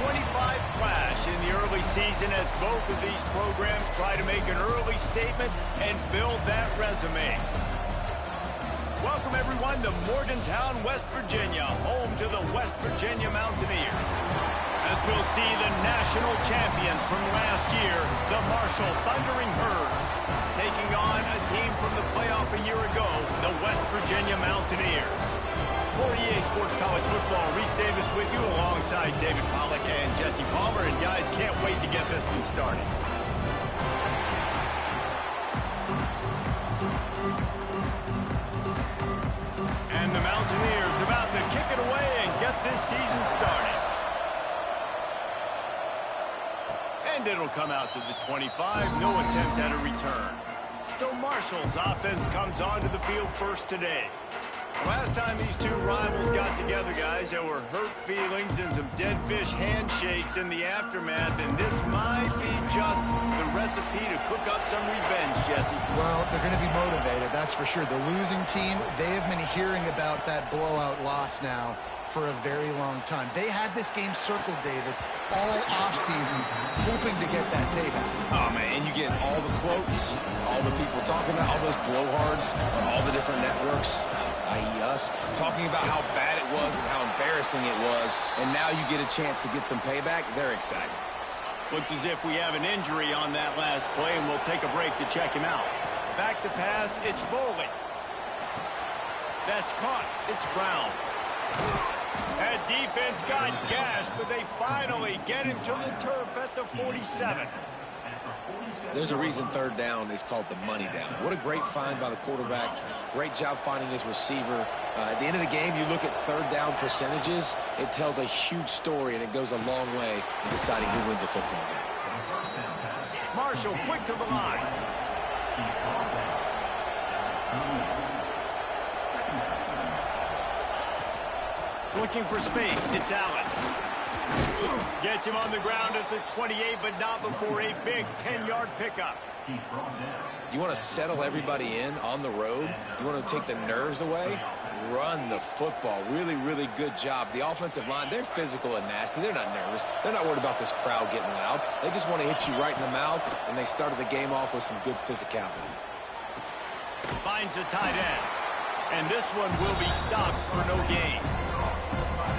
25 clash in the early season as both of these programs try to make an early statement and build that resume. Welcome, everyone, to Morgantown, West Virginia, home to the West Virginia Mountaineers. As we'll see the national champions from last year, the Marshall Thundering Herd, taking on a team from the playoff a year ago, the West Virginia Mountaineers. For EA Sports College Football, Reese Davis with you alongside David Pollack and Jesse Palmer. And guys, can't wait to get this one started. And the Mountaineers about to kick it away and get this season started. And it'll come out to the 25, no attempt at a return. So Marshall's offense comes onto the field first today. Last time these two rivals got together, guys, there were hurt feelings and some dead fish handshakes in the aftermath, and this might be just the recipe to cook up some revenge, Jesse. Well, they're going to be motivated, that's for sure. The losing team, they have been hearing about that blowout loss now for a very long time. They had this game circled, David, all offseason, hoping to get that payback. Oh, man, and you get all the quotes, all the people talking about, all those blowhards, all the different networks, i.e. us, talking about how bad it was and how embarrassing it was, and now you get a chance to get some payback. They're excited. Looks as if we have an injury on that last play, and we'll take a break to check him out. Back to pass, it's Bowling. That's caught, it's Brown. That defense got gashed, but they finally get him to the turf at the 47. There's a reason third down is called the money down. What a great find by the quarterback. Great job finding his receiver. At the end of the game, you look at third down percentages. It tells a huge story, and it goes a long way in deciding who wins a football game. Marshall quick to the line. Looking for space, it's Allen. Gets him on the ground at the 28, but not before a big 10-yard pickup. You want to settle everybody in on the road? You want to take the nerves away? Run the football. Really, really good job. The offensive line, they're physical and nasty. They're not nervous. They're not worried about this crowd getting loud. They just want to hit you right in the mouth, and they started the game off with some good physicality. Finds the tight end. And this one will be stopped for no gain.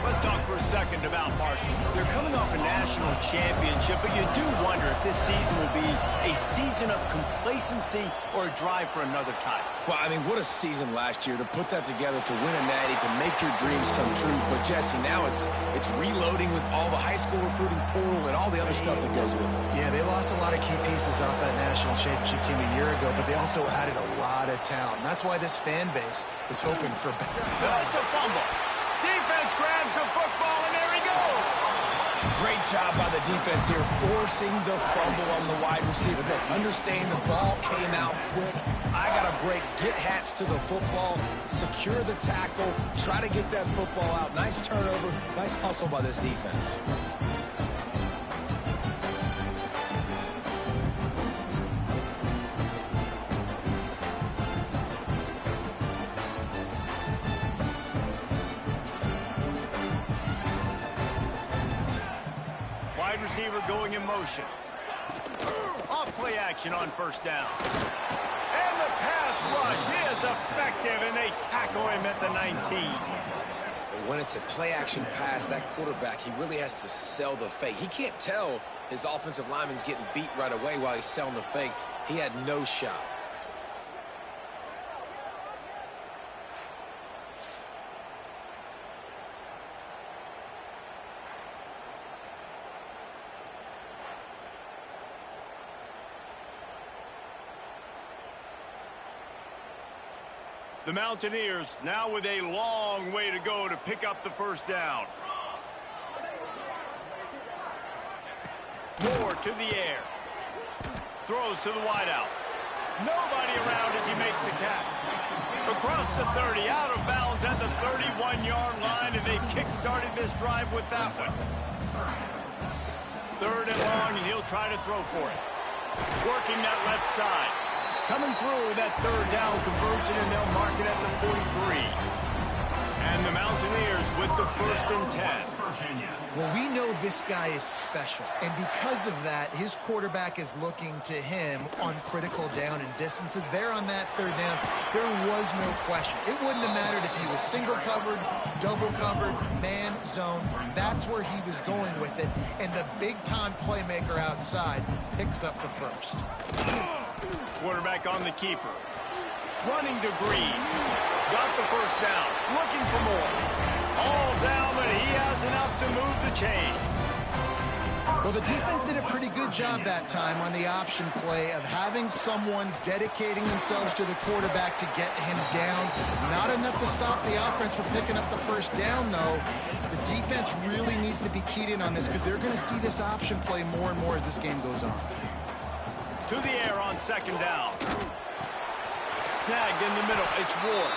Let's talk for a second about Marshall. They're coming off a national championship, but you do wonder if this season will be a season of complacency or a drive for another title. Well, I mean, what a season last year to put that together, to win a natty, to make your dreams come true. But, Jesse, now it's reloading with all the high school recruiting portal and all the other stuff that goes with it. Yeah, they lost a lot of key pieces off that national championship team a year ago, but they also added a lot of talent. That's why this fan base is hoping for better. It's a fumble. Defense grabs the football, and there he goes. Great job by the defense here, forcing the fumble on the wide receiver. Look, understand the ball came out quick. I got to break, get hats to the football, secure the tackle, try to get that football out. Nice turnover, nice hustle by this defense. Wide receiver going in motion. Off play action on first down. And the pass rush is effective, and they tackle him at the 19. When it's a play-action pass, that quarterback, he really has to sell the fake. He can't tell his offensive lineman's getting beat right away while he's selling the fake. He had no shot. The Mountaineers now with a long way to go to pick up the first down. Moore to the air. Throws to the wideout. Nobody around as he makes the catch. Across the 30, out of bounds at the 31-yard line, and they've kick-started this drive with that one. Third and long, and he'll try to throw for it. Working that left side. Coming through that third down conversion, and they'll mark it at the 43. And And the Mountaineers with the 1st and 10. Well, we know this guy is special, and because of that, his quarterback is looking to him on critical down and distances. There on that 3rd down, there was no question. It wouldn't have mattered if he was single covered, double covered, man, zone. That's where he was going with it, and the big-time playmaker outside picks up the 1st. Quarterback on the keeper. Running to Green. Got the 1st down. Looking for more. All down, but he has enough to move the chains. Well, the defense did a pretty good job that time on the option play of having someone dedicating themselves to the quarterback to get him down. Not enough to stop the offense from picking up the 1st down, though. The defense really needs to be keyed in on this because they're going to see this option play more and more as this game goes on. To the air on 2nd down. Snagged in the middle. It's Ward.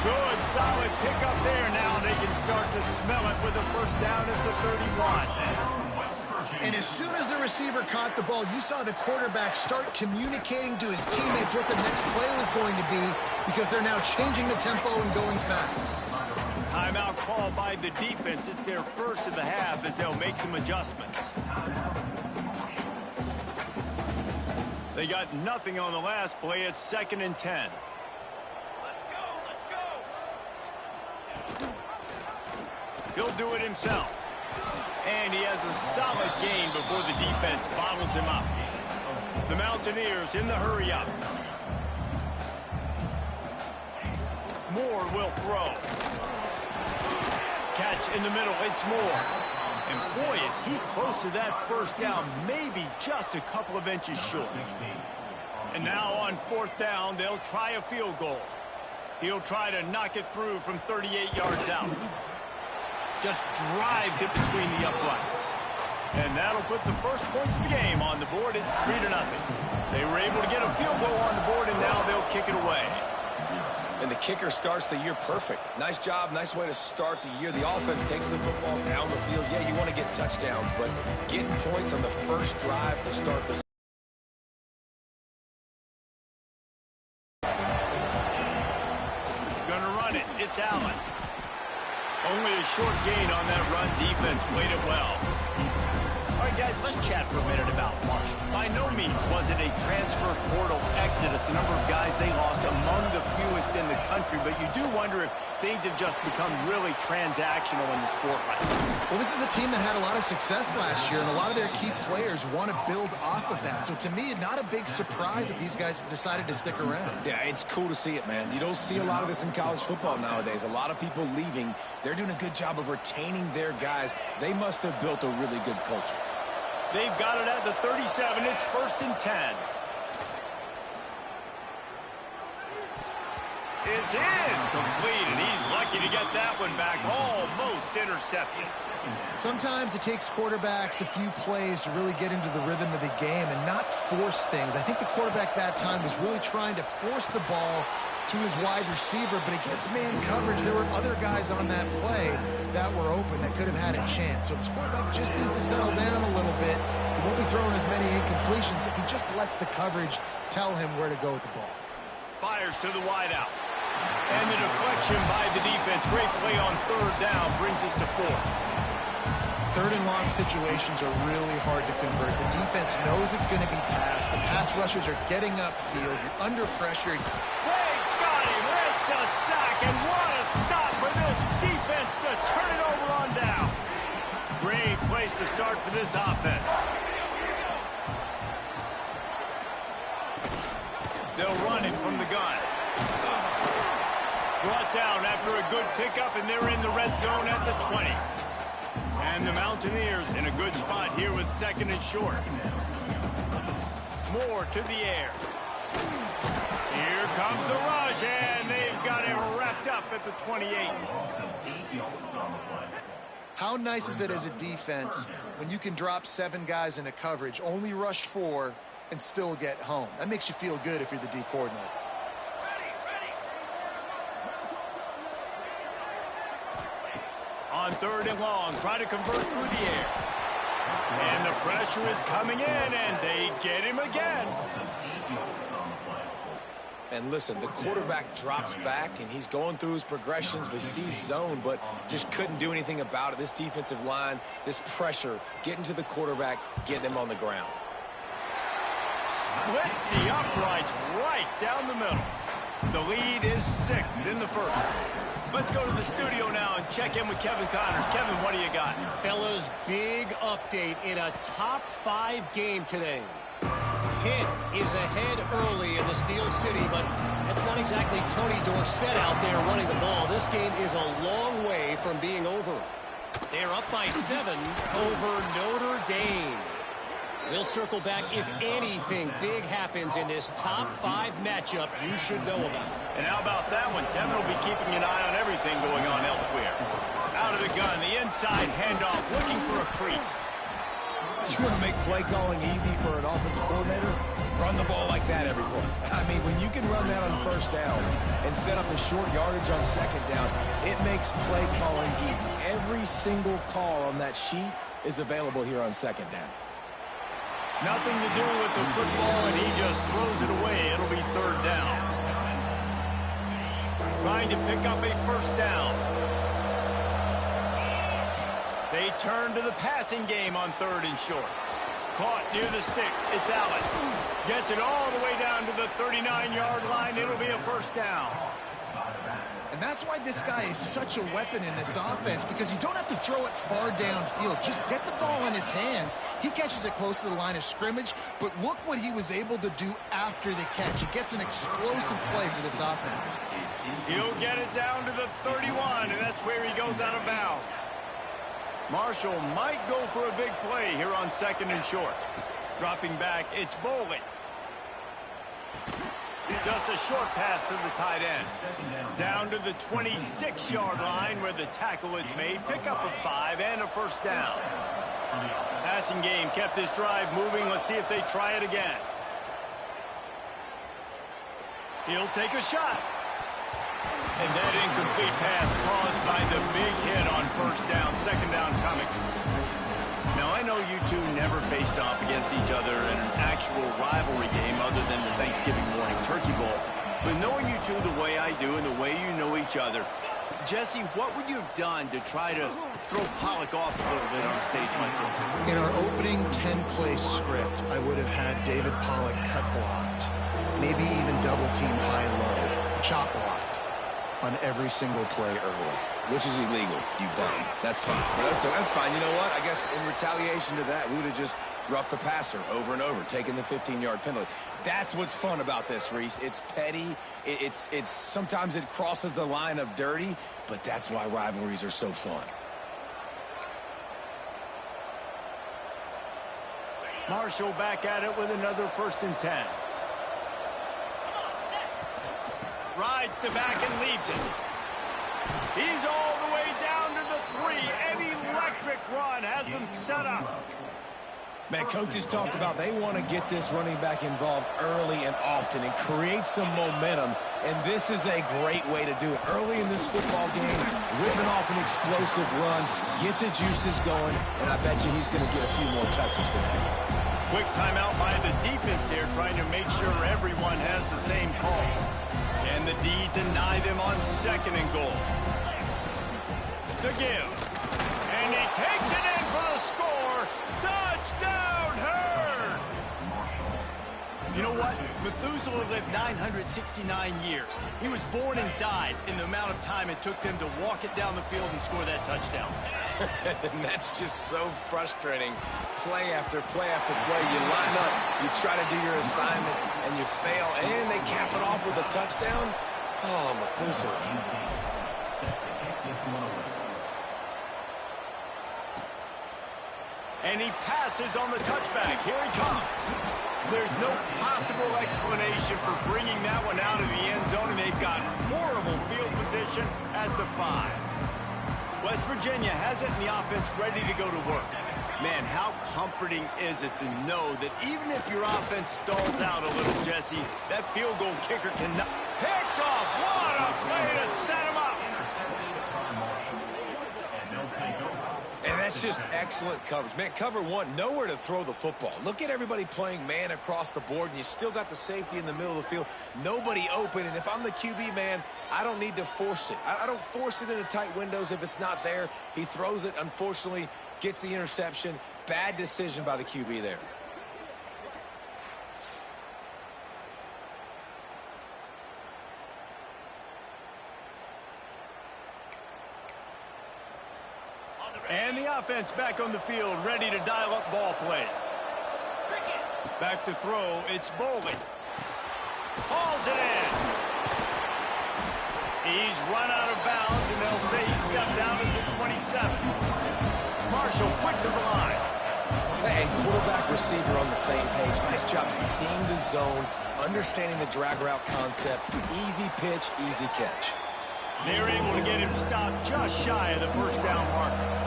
Good, solid pickup there. Now they can start to smell it with a 1st down at the 31. And as soon as the receiver caught the ball, you saw the quarterback start communicating to his teammates what the next play was going to be because they're now changing the tempo and going fast. Timeout call by the defense. It's their 1st of the half as they'll make some adjustments. They got nothing on the last play. It's 2nd and 10. He'll do it himself. And he has a solid gain before the defense bottles him up. The Mountaineers in the hurry up. Moore will throw. Catch in the middle. It's Moore. And boy, is he close to that 1st down. Maybe just a couple of inches short. And now on 4th down, they'll try a field goal. He'll try to knock it through from 38 yards out. Just drives it between the uprights. And that'll put the 1st points of the game on the board. It's 3-0. They were able to get a field goal on the board, and now they'll kick it away. And the kicker starts the year perfect. Nice job, nice way to start the year. The offense takes the football down the field. Yeah, you want to get touchdowns, but getting points on the 1st drive to start the Gonna run it. It's Allen. Only a short gain on that run. Defense played it well. All right, guys, let's chat for a minute about Marshall. By no means was it a transfer portal exodus. The number of guys they lost among the fewest in the country, but you do wonder if things have just become really transactional in the sport right now. Well, this is a team that had a lot of success last year, and a lot of their key players want to build off of that. So to me, not a big surprise that these guys decided to stick around. Yeah, it's cool to see it, man. You don't see a lot of this in college football nowadays. A lot of people leaving. They're doing a good job of retaining their guys. They must have built a really good culture. They've got it at the 37. It's 1st and 10. It's incomplete, and he's lucky to get that one back. Almost intercepted. Sometimes it takes quarterbacks a few plays to really get into the rhythm of the game and not force things. I think the quarterback that time was really trying to force the ball to his wide receiver, but against man coverage, there were other guys on that play that were open that could have had a chance. So this quarterback just needs to settle down a little bit. He won't be throwing as many incompletions if he just lets the coverage tell him where to go with the ball. Fires to the wideout. And the deflection by the defense. Great play on 3rd down brings us to 4th. 3rd and long situations are really hard to convert. The defense knows it's going to be passed. The pass rushers are getting upfield. You're under pressure. They got him. It's a sack. And what a stop for this defense to turn it over on down. Great place to start for this offense. They'll run it from the gun. Brought down after a good pickup, and they're in the red zone at the 20. And the Mountaineers in a good spot here with 2nd and short. Moore to the air. Here comes the rush, and they've got it wrapped up at the 28. How nice is it as a defense when you can drop 7 guys into coverage, only rush 4, and still get home? That makes you feel good if you're the D coordinator. On 3rd and long, try to convert through the air. And the pressure is coming in, and they get him again. And listen, the quarterback drops back, and he's going through his progressions, but sees zone, but just couldn't do anything about it. This defensive line, this pressure, getting to the quarterback, getting him on the ground. Splits the uprights right down the middle. The lead is 6 in the first. Let's go to the studio now and check in with Kevin Connors. Kevin, what do you got? Fellas, big update in a top 5 game today. Pitt is ahead early in the Steel City, but that's not exactly Tony Dorsett out there running the ball. This game is a long way from being over. They're up by 7 over Notre Dame. We'll circle back if anything big happens in this top 5 matchup you should know about. And how about that one? Kevin will be keeping an eye on everything going on elsewhere. Out of the gun, the inside handoff, looking for a crease. You want to make play calling easy for an offensive coordinator? Run the ball like that every play. I mean, when you can run that on first down and set up the short yardage on second down, it makes play calling easy. Every single call on that sheet is available here on second down. Nothing to do with the football, and he just throws it away. It'll be third down. Trying to pick up a first down. They turn to the passing game on 3rd and short. Caught near the sticks. It's Allen. Gets it all the way down to the 39-yard line. It'll be a first down. And that's why this guy is such a weapon in this offense, because you don't have to throw it far downfield. Just get the ball in his hands. He catches it close to the line of scrimmage, but look what he was able to do after the catch. He gets an explosive play for this offense. He'll get it down to the 31, and that's where he goes out of bounds. Marshall might go for a big play here on 2nd and short. Dropping back, it's Boley. Just a short pass to the tight end. Down to the 26-yard line where the tackle is made. Pickup of 5 and a first down. Passing game kept this drive moving. Let's see if they try it again. He'll take a shot. And that incomplete pass caused by the big hit on first down. Second down coming. Now, I know you two never faced off against each other in an actual rivalry game other than the Thanksgiving morning Turkey Bowl. But knowing you two the way I do and the way you know each other, Jesse, what would you have done to try to throw Pollock off a little bit on a stage like this? In our opening 10-play script, I would have had David Pollock cut blocked, maybe even double-team high-low, chop blocked on every single play early. Which is illegal, you bum. That's fine. That's fine. You know what? I guess in retaliation to that, we would have just roughed the passer over and over, taking the 15-yard penalty. That's what's fun about this, Reese. It's petty. It's sometimes it crosses the line of dirty, but that's why rivalries are so fun. Marshall back at it with another 1st and 10. Rides to back and leaves it. He's all the way down to the 3. An electric run has him set up. Man, coaches talked about they want to get this running back involved early and often and create some momentum, and this is a great way to do it. Early in this football game, ripping off an explosive run, get the juices going, and I bet you he's going to get a few more touches today. Quick timeout by the defense there, trying to make sure everyone has the same call. Can the D deny them on 2nd and goal? The give. And he takes it in for the score. Touchdown, Herd! You know what? Methuselah lived 969 years. He was born and died in the amount of time it took them to walk it down the field and score that touchdown. And that's just so frustrating. Play after play after play. You line up, you try to do your assignment, and you fail, and they cap it off with a touchdown. Oh, Methuselah. And he passes on the touchback. Here he comes. There's no possible explanation for bringing that one out of the end zone, and they've got horrible field position at the 5. West Virginia has it, and the offense ready to go to work. Man, how comforting is it to know that even if your offense stalls out a little, Jesse, that field goal kicker cannot... Picked off! What a play to set him up! And that's That's just excellent coverage. Man, cover one, nowhere to throw the football. Look at everybody playing man across the board, and you still got the safety in the middle of the field. Nobody open, and if I'm the QB, man, I don't need to force it. I don't force it into tight windows if it's not there. He throws it, unfortunately, gets the interception. Bad decision by the QB there. And the offense back on the field, ready to dial up ball plays. Back to throw, it's Boley. Hauls it in. He's run out of bounds, and they'll say he stepped out at the 27. Marshall quick to the line. And quarterback receiver on the same page. Nice job seeing the zone, understanding the drag route concept. Easy pitch, easy catch. They're able to get him stopped just shy of the first down marker.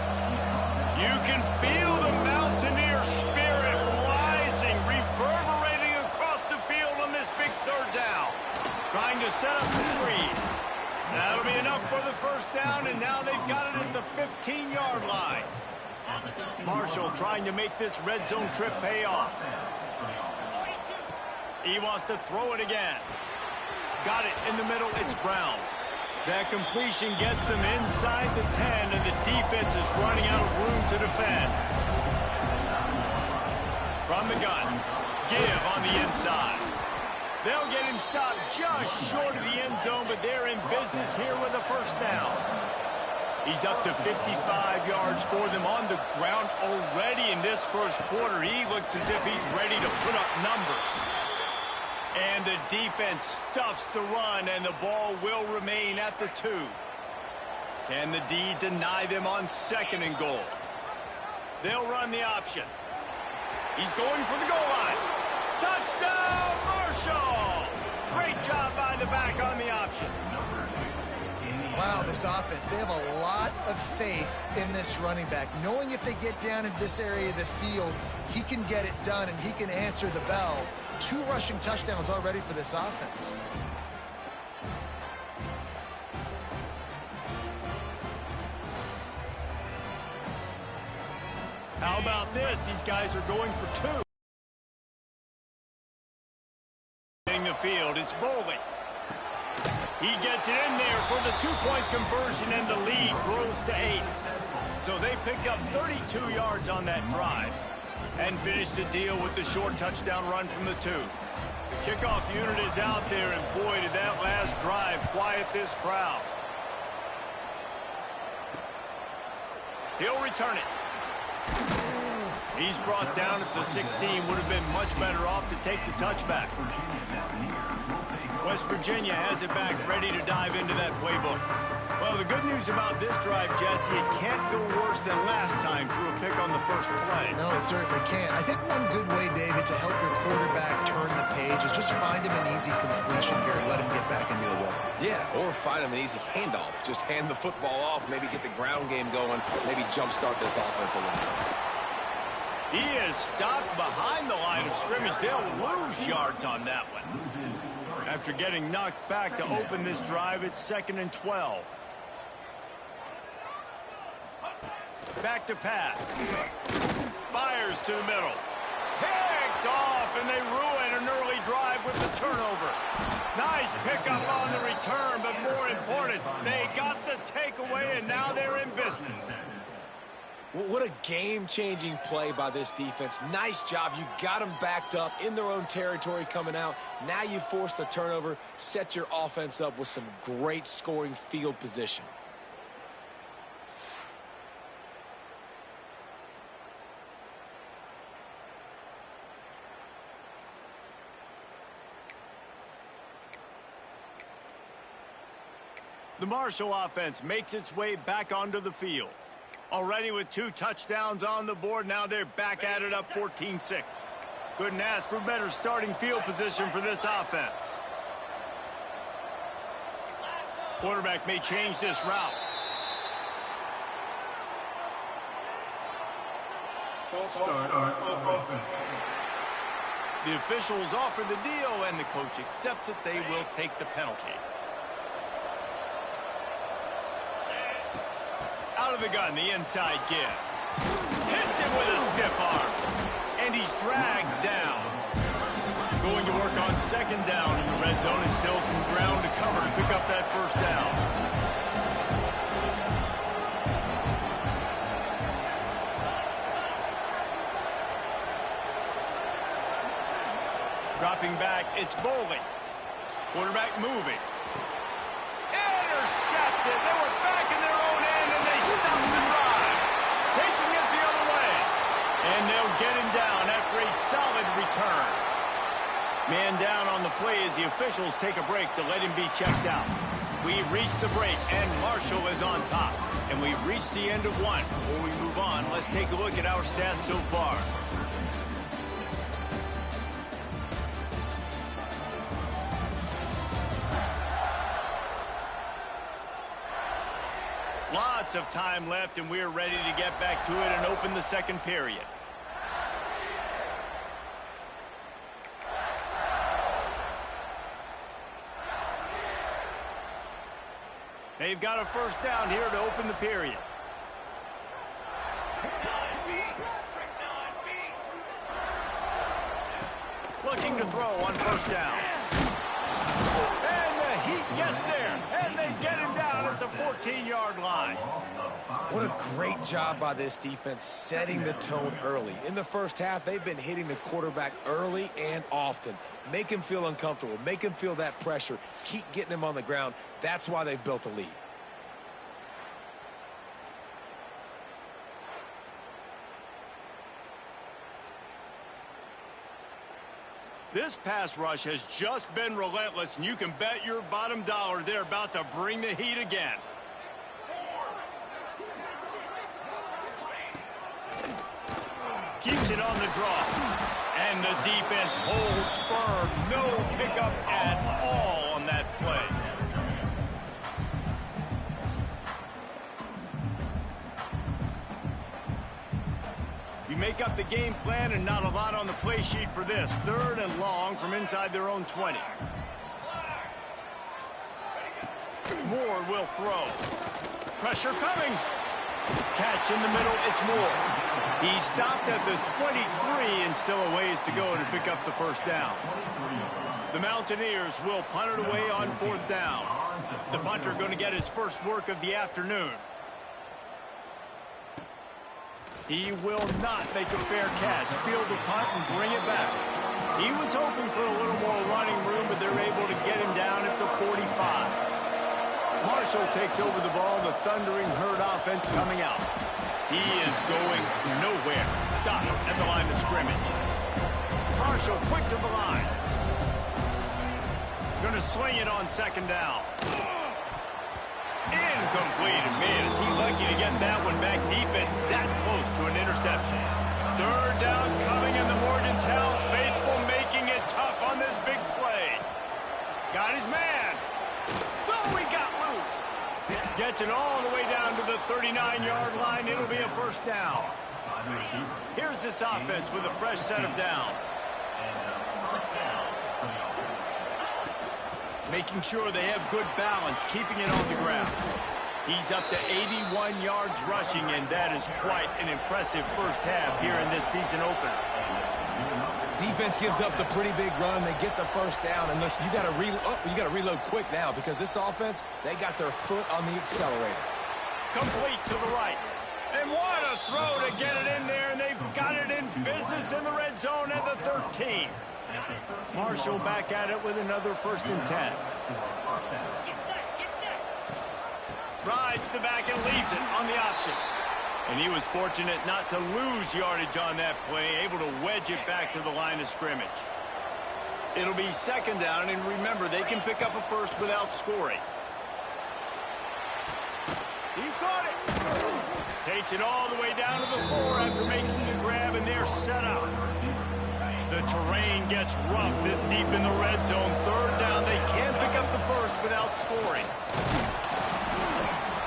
You can feel the Mountaineer spirit rising, reverberating across the field on this big third down. Trying to set up the screen. That'll be enough for the first down, and now they've got it at the 15-yard line. Marshall trying to make this red zone trip pay off. He wants to throw it again. Got it in the middle, it's Brown. That completion gets them inside the 10, and the defense is running out of room to defend. From the gun, give on the inside. They'll get him stopped just short of the end zone, but they're in business here with a first down. He's up to 55 yards for them on the ground already in this first quarter. He looks as if he's ready to put up numbers. And the defense stuffs the run, and the ball will remain at the 2. Can the D deny them on 2nd and goal? They'll run the option. He's going for the goal line. Touchdown, Marshall! Great job by the back on the option. Wow, this offense, they have a lot of faith in this running back. Knowing if they get down in this area of the field, he can get it done and he can answer the bell. 2 rushing touchdowns already for this offense. How about this? These guys are going for 2. In the field, it's Boley. He gets it in there for the 2-point conversion, and the lead grows to 8. So they pick up 32 yards on that drive and finish the deal with the short touchdown run from the 2. The kickoff unit is out there, and boy, did that last drive quiet this crowd. He'll return it. He's brought down at the 16. Would have been much better off to take the touchback. West Virginia has it back, ready to dive into that playbook. Well, the good news about this drive, Jesse, it can't go worse than last time through a pick on the first play. No, it certainly can't. I think one good way, David, to help your quarterback turn the page is just find him an easy completion here and let him get back into a rhythm. Yeah, or find him an easy handoff. Just hand the football off, maybe get the ground game going, maybe jumpstart this offense a little bit. He is stopped behind the line of scrimmage. They'll lose yards on that one. After getting knocked back to open this drive, it's 2nd and 12. Back to pass. Fires to the middle. Picked off, and they ruin an early drive with the turnover. Nice pickup on the return, but more important, they got the takeaway, and now they're in business. What a game-changing play by this defense. Nice job. You got them backed up in their own territory coming out. Now you force the turnover, set your offense up with some great scoring field position. The Marshall offense makes its way back onto the field. Already with 2 touchdowns on the board, now they're back at it up 14-6. Couldn't ask for better starting field position for this offense. Quarterback may change this route. False start off offense. The officials offer the deal, and the coach accepts it. They will take the penalty. Out of the gun, the inside give. Hits him with a stiff arm. And he's dragged down. Going to work on second down in the red zone. And still some ground to cover to pick up that first down. Dropping back, it's Boley. Quarterback moving. Intercepted. They were back in their own end, and they stopped the drive. Taking it the other way. And they'll get him down after a solid return. Man down on the play as the officials take a break to let him be checked out. We've reached the break, and Marshall is on top. And we've reached the end of one. Before we move on, let's take a look at our stats so far. Lots of time left, and we're ready to get back to it and open the second period. They've got a first down here to open the period. Looking to throw on first down. And the Heat gets there, and they get him down at the 14-yard line. What a great job by this defense setting the tone early. In the first half, they've been hitting the quarterback early and often. Make him feel uncomfortable. Make him feel that pressure. Keep getting him on the ground. That's why they've built a lead. This pass rush has just been relentless, and you can bet your bottom dollar they're about to bring the heat again. Keeps it on the draw. And the defense holds firm. No pickup at all on that play. You make up the game plan and not a lot on the play sheet for this. Third and long from inside their own 20. Moore will throw. Pressure coming. Catch in the middle, it's Moore. He stopped at the 23 and still a ways to go to pick up the first down. The Mountaineers will punt it away on fourth down. The punter going to get his first work of the afternoon. He will not make a fair catch. Field the punt and bring it back. He was hoping for a little more running room, but they're able to get him down at the 45. Marshall takes over the ball, the thundering herd offense coming out. He is going nowhere. Stopped at the line of scrimmage. Marshall quick to the line. Going to swing it on second down. Incomplete. Man, is he lucky to get that one back. Defense that close to an interception. Third down coming in the Morgantown faithful, making it tough on this big play. Got his man. Oh, he got loose. Gets it all the way down to the 39-yard line. It'll be a first down. Here's this offense with a fresh set of downs. Making sure they have good balance, keeping it on the ground. He's up to 81 yards rushing, and that is quite an impressive first half here in this season opener. Defense gives up the pretty big run. They get the first down, and listen, you got to reload quick now because this offense, they got their foot on the accelerator. Complete to the right. And what a throw to get it in there, and they've got it in business in the red zone at the 13. Marshall back at it with another 1st and 10. Rides the back and leaves it on the option. And he was fortunate not to lose yardage on that play, able to wedge it back to the line of scrimmage. It'll be second down, and remember, they can pick up a first without scoring. He caught it. Takes it all the way down to the 4 after making the grab, and they're set up. The terrain gets rough this deep in the red zone. Third down, they can't pick up the first without scoring.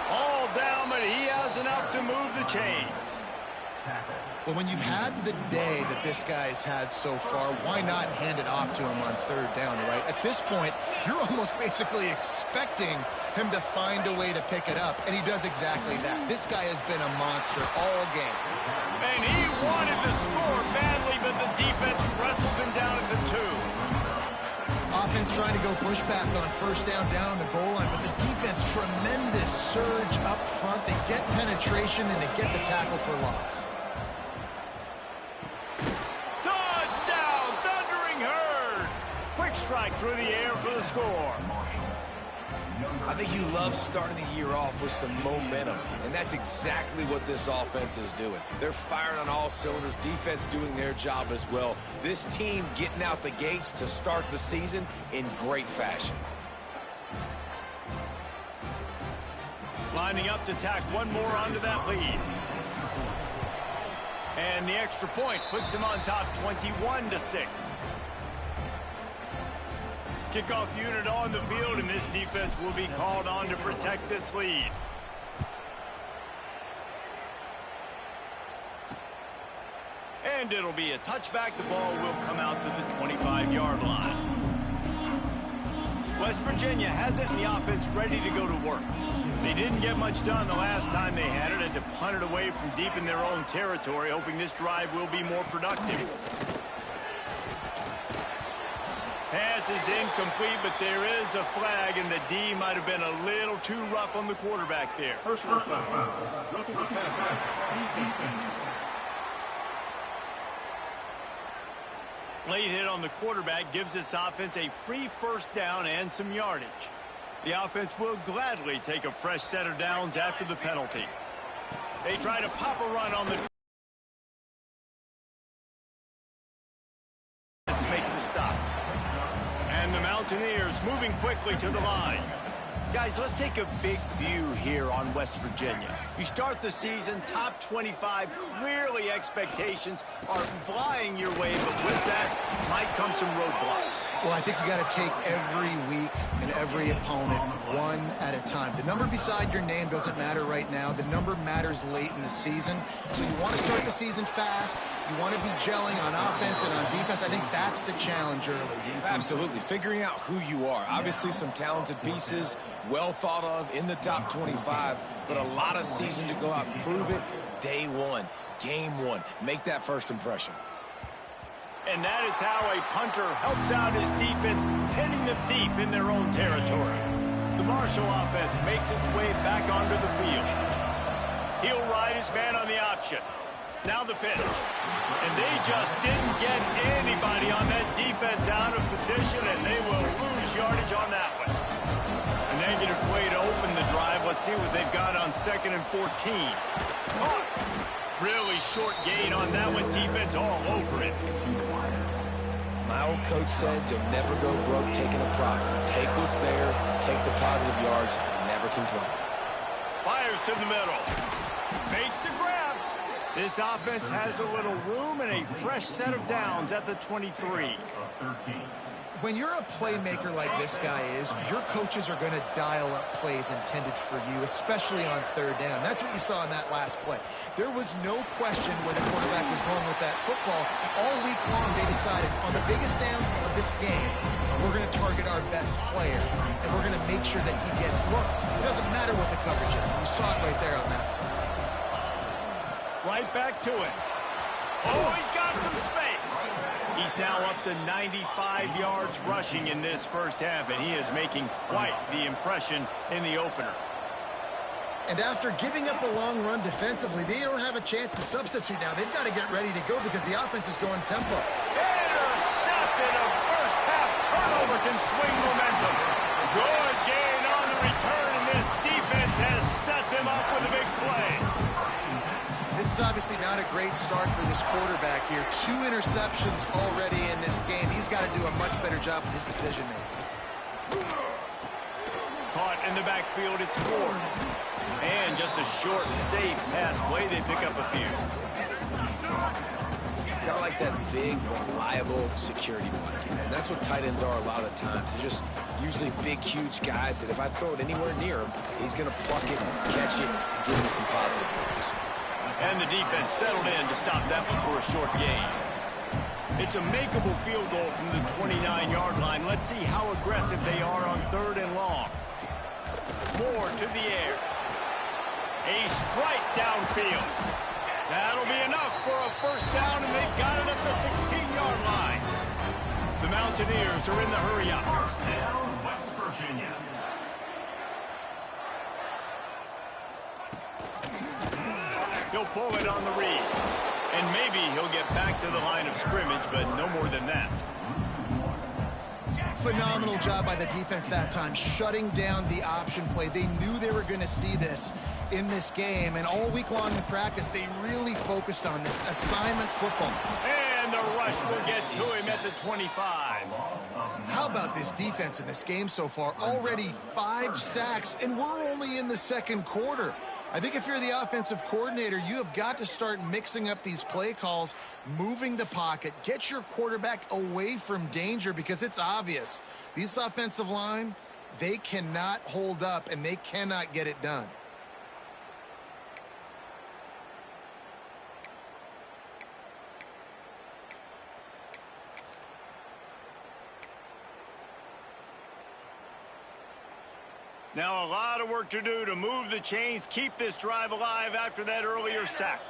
All down, but he has enough to move the chains. Well, when you've had the day that this guy's had so far, why not hand it off to him on third down, right? At this point, you're almost basically expecting him to find a way to pick it up, and he does exactly that. This guy has been a monster all game. And he wanted to score badly, but the defense wrestles him down at the 2. Offense trying to go push pass on first down on the goal line, but the defense, tremendous surge up front. They get penetration, and they get the tackle for loss. Touchdown, Thundering Herd! Quick strike through the air for the score. I think you love starting the year off with some momentum, and that's exactly what this offense is doing. They're firing on all cylinders, defense doing their job as well. This team getting out the gates to start the season in great fashion. Lining up to tack one more onto that lead. And the extra point puts them on top 21-6. Kickoff unit on the field, and this defense will be called on to protect this lead. And it'll be a touchback. The ball will come out to the 25-yard line. West Virginia has it, and the offense ready to go to work. They didn't get much done the last time they had it, and to punt it away from deep in their own territory, hoping this drive will be more productive. Pass is incomplete, but there is a flag, and the D might have been a little too rough on the quarterback there. Personal foul. Roughing the passer. Late hit on the quarterback gives this offense a free first down and some yardage. The offense will gladly take a fresh set of downs after the penalty. They try to pop a run on the makes the stop. And the Mountaineers moving quickly to the line. Guys, let's take a big view here on West Virginia. You start the season top 25. Clearly expectations are flying your way, but with that might come some roadblocks. Well, I think you got to take every week and every opponent one at a time. The number beside your name doesn't matter right now. The number matters late in the season. So you want to start the season fast. You want to be gelling on offense and on defense. I think that's the challenge early. Absolutely. Figuring out who you are. Obviously some talented pieces, well thought of in the top 25, but a lot of season to go out and prove it. Day one, game one. Make that first impression. And that is how a punter helps out his defense, pinning them deep in their own territory. The Marshall offense makes its way back onto the field. He'll ride his man on the option. Now the pitch. And they just didn't get anybody on that defense out of position, and they will lose yardage on that one. A negative play to open the drive. Let's see what they've got on 2nd and 14. Caught. Really short gain on that one. Defense all over it. My old coach said you'll never go broke taking a profit. Take what's there, take the positive yards, and never complain. Fires to the middle. Makes the grab. This offense has a little room and a fresh set of downs at the 23. When you're a playmaker like this guy is, your coaches are going to dial up plays intended for you, especially on third down. That's what you saw in that last play. There was no question where the quarterback was going with that football. All week long, they decided on the biggest downs of this game, we're going to target our best player, and we're going to make sure that he gets looks. It doesn't matter what the coverage is. You saw it right there on that. Right back to it. Oh, he's got some space. He's now up to 95 yards rushing in this first half, and he is making quite the impression in the opener. And after giving up a long run defensively, they don't have a chance to substitute now. They've got to get ready to go because the offense is going tempo. Intercepted. A first half turnover can swing momentum. Good gain on the return, and this defense has set them up with a big play. This is obviously not a great start for this quarterback here. 2 interceptions already in this game. He's got to do a much better job with his decision-making. Caught in the backfield, it's Ford. And just a short, safe pass play. They pick up a few. Kind of like that big, reliable security blanket. And that's what tight ends are a lot of the times. They're just usually big, huge guys that if I throw it anywhere near him, he's going to pluck it, catch it, and give me some positive points. And the defense settled in to stop that one for a short gain. It's a makeable field goal from the 29-yard line. Let's see how aggressive they are on 3rd and long. Moore to the air. A strike downfield. That'll be enough for a first down, and they've got it at the 16-yard line. The Mountaineers are in the hurry-up. First down, West Virginia. He'll pull it on the read. And maybe he'll get back to the line of scrimmage, but no more than that. Phenomenal job by the defense that time, shutting down the option play. They knew they were going to see this in this game, and all week long in practice, they really focused on this assignment football. And the rush will get to him at the 25. How about this defense in this game so far? Already 5 sacks, and we're only in the 2nd quarter. I think if you're the offensive coordinator, you have got to start mixing up these play calls, moving the pocket, get your quarterback away from danger, because it's obvious. These offensive line, they cannot hold up, and they cannot get it done. Now a lot of work to do to move the chains, keep this drive alive after that earlier sack.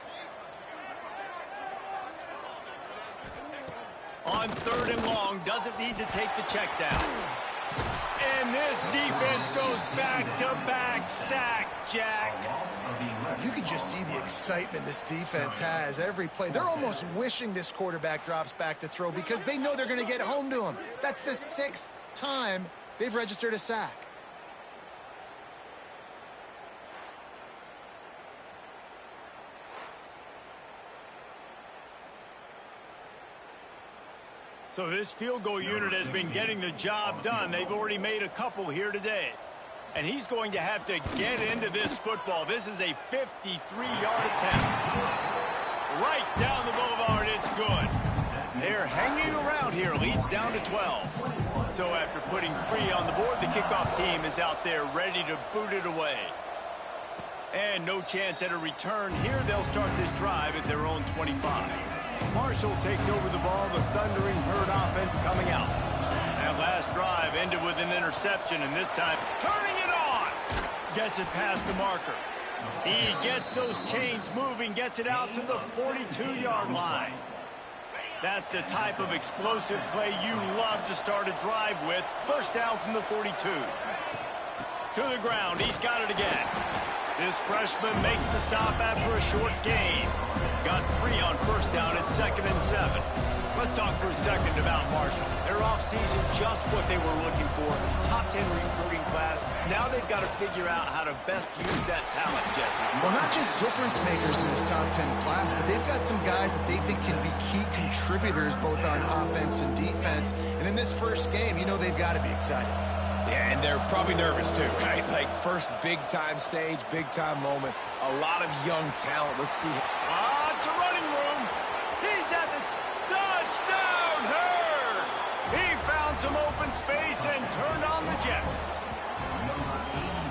On 3rd and long, doesn't need to take the check down. And this defense goes back-to-back sack, Jack. You can just see the excitement this defense has every play. They're almost wishing this quarterback drops back to throw because they know they're going to get home to him. That's the 6th time they've registered a sack. So this field goal unit has been getting the job done. They've already made a couple here today. And he's going to have to get into this football. This is a 53-yard attempt. Right down the boulevard, it's good. They're hanging around here. Leads down to 12. So after putting 3 on the board, the kickoff team is out there ready to boot it away. And no chance at a return here. They'll start this drive at their own 25. Marshall takes over the ball, the Thundering Herd offense coming out. That last drive ended with an interception, and this time, turning it on! Gets it past the marker. He gets those chains moving, gets it out to the 42-yard line. That's the type of explosive play you love to start a drive with. First down from the 42. To the ground, he's got it again. This freshman makes the stop after a short gain. Got 3 on first down at 2nd and 7. Let's talk for a second about Marshall. Their offseason, just what they were looking for. Top 10 recruiting class. Now they've got to figure out how to best use that talent, Jesse. Well, not just difference makers in this top 10 class, but they've got some guys that they think can be key contributors both on offense and defense. And in this first game, you know they've got to be excited. Yeah, and they're probably nervous too, right? Like first big-time stage, big-time moment. A lot of young talent. Let's see. It's a running room. He's at the touchdown Herd. He found some open space and turned on the Jets.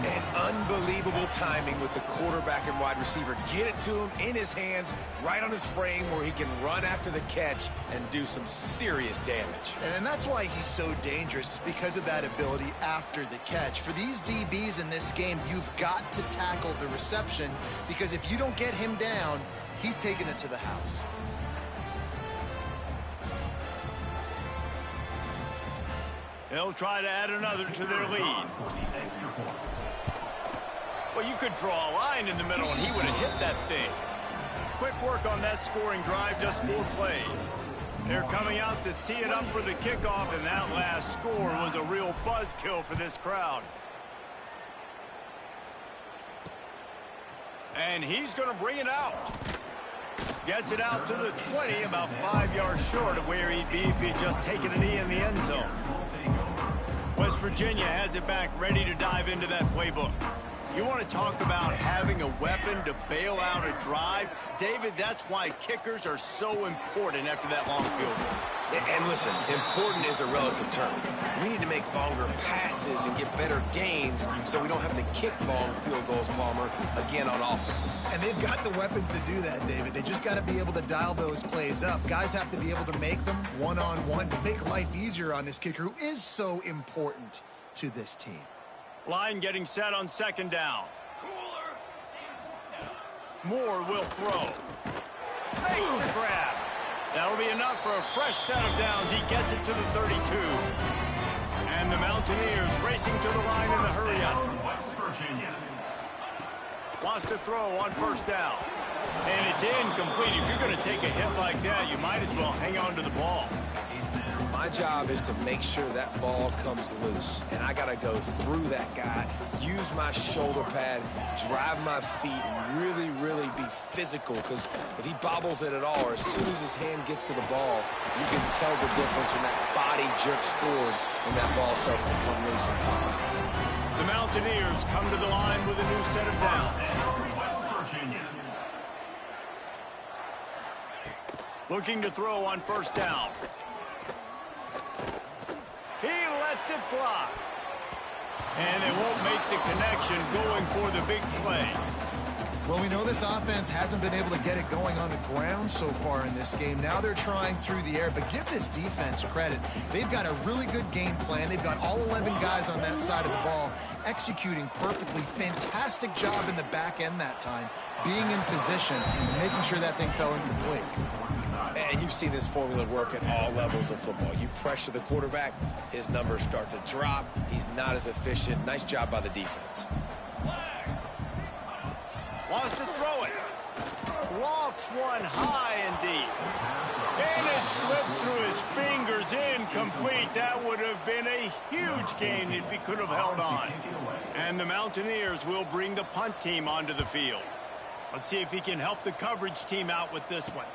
And unbelievable timing with the quarterback and wide receiver. Get it to him in his hands, right on his frame where he can run after the catch and do some serious damage. And that's why he's so dangerous, because of that ability after the catch. For these DBs in this game, you've got to tackle the reception, because if you don't get him down, he's taking it to the house. They'll try to add another to their lead. Well, you could draw a line in the middle, and he would have hit that thing. Quick work on that scoring drive, just 4 plays. They're coming out to tee it up for the kickoff, and that last score was a real buzzkill for this crowd. And he's going to bring it out. Gets it out to the 20, about 5 yards short of where he'd be if he'd just taken a knee in the end zone. West Virginia has it back, ready to dive into that playbook. You want to talk about having a weapon to bail out a drive? David, that's why kickers are so important after that long field goal. And listen, important is a relative term. We need to make longer passes and get better gains so we don't have to kick long field goals, Palmer, again on offense. And they've got the weapons to do that, David. They just got to be able to dial those plays up. Guys have to be able to make them one-on-one to make life easier on this kicker who is so important to this team. Line getting set on second down. Moore will throw. Makes the grab. That'll be enough for a fresh set of downs. He gets it to the 32. And the Mountaineers racing to the line in the hurry-up. West Virginia. Wants to throw on first down. And it's incomplete. If you're going to take a hit like that, you might as well hang on to the ball. My job is to make sure that ball comes loose, and I got to go through that guy, use my shoulder pad, drive my feet, and really, really be physical, because if he bobbles it at all, or as soon as his hand gets to the ball, you can tell the difference when that body jerks forward and that ball starts to come loose and pop out. The Mountaineers come to the line with a new set of downs. West Virginia. Looking to throw on first down. He lets it fly. And they won't make the connection going for the big play. Well, we know this offense hasn't been able to get it going on the ground so far in this game. Now they're trying through the air, but give this defense credit. They've got a really good game plan. They've got all 11 guys on that side of the ball executing perfectly. Fantastic job in the back end that time, being in position and making sure that thing fell incomplete. And you've seen this formula work at all levels of football. You pressure the quarterback, his numbers start to drop. He's not as efficient. Nice job by the defense. Wants to throw it. Lofts one high and deep. And it slips through his fingers, incomplete. That would have been a huge gain if he could have held on. And the Mountaineers will bring the punt team onto the field. Let's see if he can help the coverage team out with this one.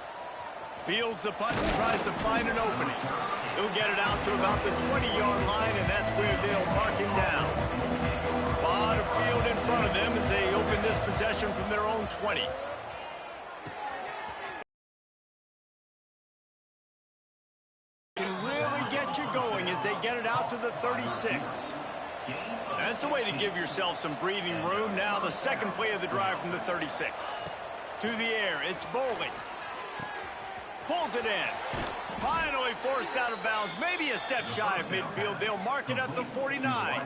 Fields the punt and tries to find an opening. He'll get it out to about the 20-yard line, and that's where they'll mark him down. A lot of field in front of them as they open this possession from their own 20. Can really get you going as they get it out to the 36. That's the way to give yourself some breathing room. Now the second play of the drive from the 36. To the air, it's Bowling. Pulls it in. Finally forced out of bounds. Maybe a step shy of midfield. They'll mark it at the 49.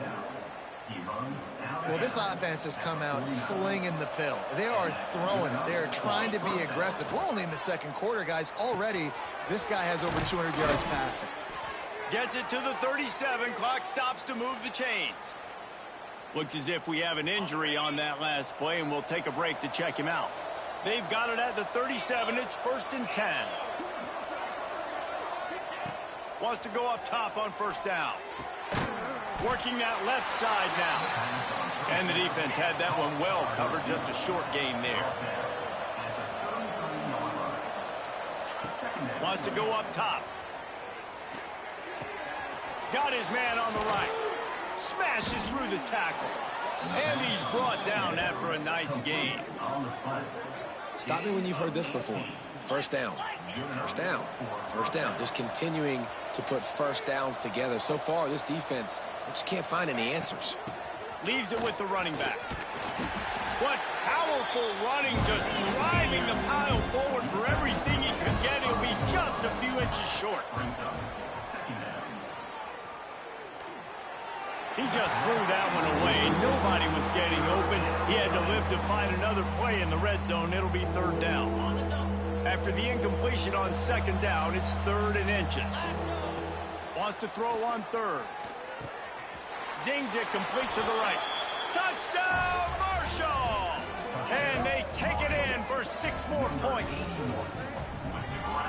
Well, this offense has come out slinging the pill. They are throwing it. They're trying to be aggressive. We're only in the second quarter, guys. Already, this guy has over 200 yards passing. Gets it to the 37. Clock stops to move the chains. Looks as if we have an injury on that last play, and we'll take a break to check him out. They've got it at the 37. It's 1st and 10. Wants to go up top on first down. Working that left side now. And the defense had that one well covered. Just a short gain there. Wants to go up top. Got his man on the right. Smashes through the tackle. And he's brought down after a nice gain. Stop me when you've heard this before. First down, first down, first down. Just continuing to put first downs together. So far, this defense just can't find any answers. Leaves it with the running back. What powerful running, just driving the pile forward for everything he could get. He'll be just a few inches short. He just threw that one away. Nobody was getting open. He had to live to find another play in the red zone. It'll be third down. After the incompletion on second down, it's 3rd and inches. Wants to throw on 3rd. Zings it complete to the right. Touchdown, Marshall! And they take it in for 6 more points.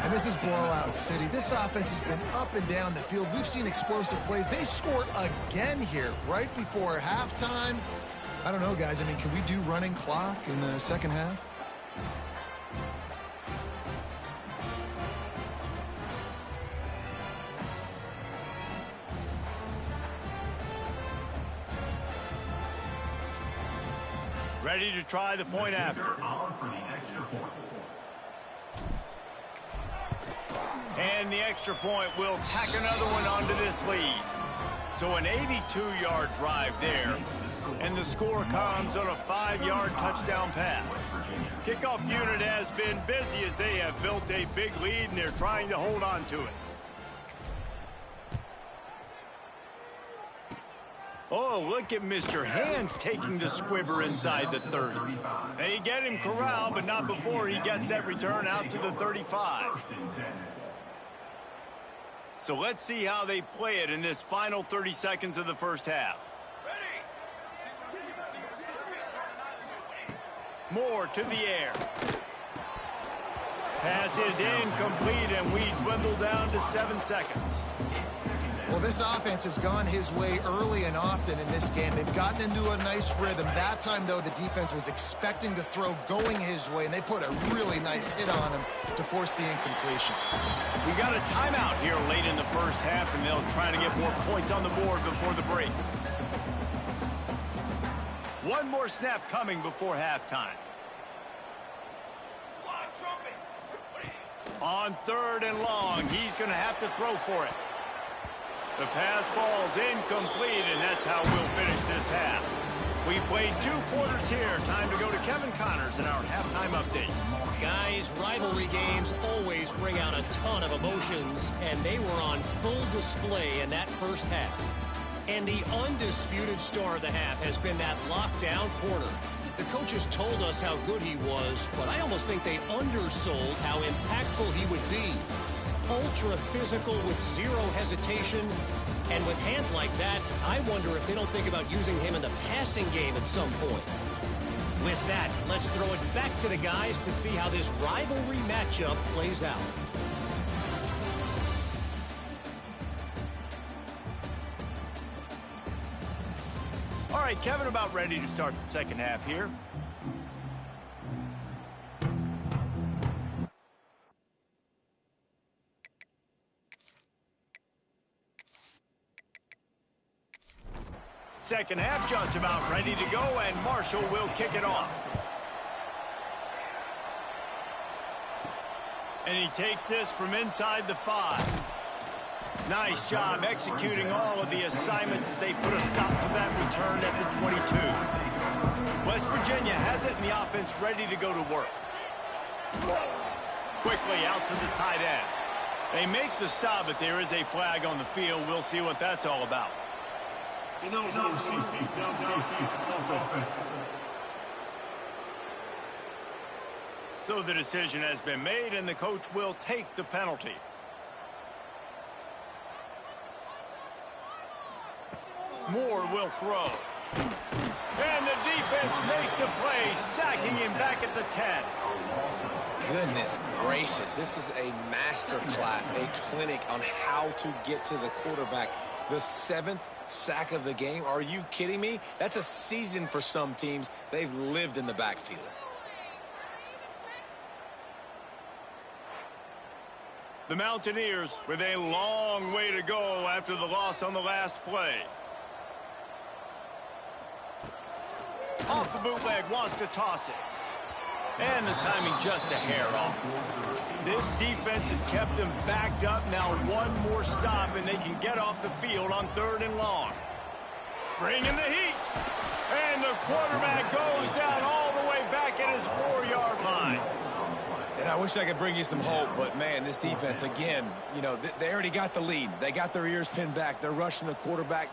And this is blowout city. This offense has been up and down the field. We've seen explosive plays. They score again here right before halftime. I don't know, guys. I mean, can we do running clock in the second half? Ready to try the point after. For the extra point. And the extra point will tack another one onto this lead. So an 82-yard drive there. And the score comes on a 5-yard touchdown pass. Kickoff unit has been busy as they have built a big lead and they're trying to hold on to it. Oh, look at Mr. Hands taking the squibber inside the 30. They get him corralled, but not before he gets that return out to the 35. So let's see how they play it in this final 30 seconds of the first half. Moore to the air. Pass is incomplete, and we dwindle down to 7 seconds. Well, this offense has gone his way early and often in this game. They've gotten into a nice rhythm. That time, though, the defense was expecting the throw going his way, and they put a really nice hit on him to force the incompletion. We got a timeout here late in the first half, and they'll try to get more points on the board before the break. One more snap coming before halftime. On 3rd and long, he's going to have to throw for it. The pass falls incomplete, and that's how we'll finish this half. We played 2 quarters here. Time to go to Kevin Connors in our halftime update. Guys, rivalry games always bring out a ton of emotions, and they were on full display in that first half. And the undisputed star of the half has been that lockdown corner. The coaches told us how good he was, but I almost think they undersold how impactful he would be. Ultra physical with zero hesitation, and with hands like that, I wonder if they don't think about using him in the passing game at some point. With that, let's throw it back to the guys to see how this rivalry matchup plays out. All right, Kevin, about ready to start the second half here. Second half just about ready to go, and Marshall will kick it off. And he takes this from inside the 5. Nice job executing all of the assignments as they put a stop to that return at the 22. West Virginia has it, and the offense ready to go to work. Quickly out to the tight end. They make the stop, but there is a flag on the field. We'll see what that's all about. So the decision has been made, and the coach will take the penalty. Moore will throw. And the defense makes a play, sacking him back at the 10. Goodness gracious, this is a master class, a clinic on how to get to the quarterback. The 7th sack of the game. Are you kidding me? That's a season for some teams. They've lived in the backfield. The Mountaineers with a long way to go after the loss on the last play. Off the bootleg, wants to toss it. And the timing just a hair off. This defense has kept them backed up. Now one more stop, and they can get off the field on 3rd and long. Bring in the heat. And the quarterback goes down all the way back at his 4-yard line. And I wish I could bring you some hope, but, man, this defense, again, you know, they already got the lead. They got their ears pinned back. They're rushing the quarterback.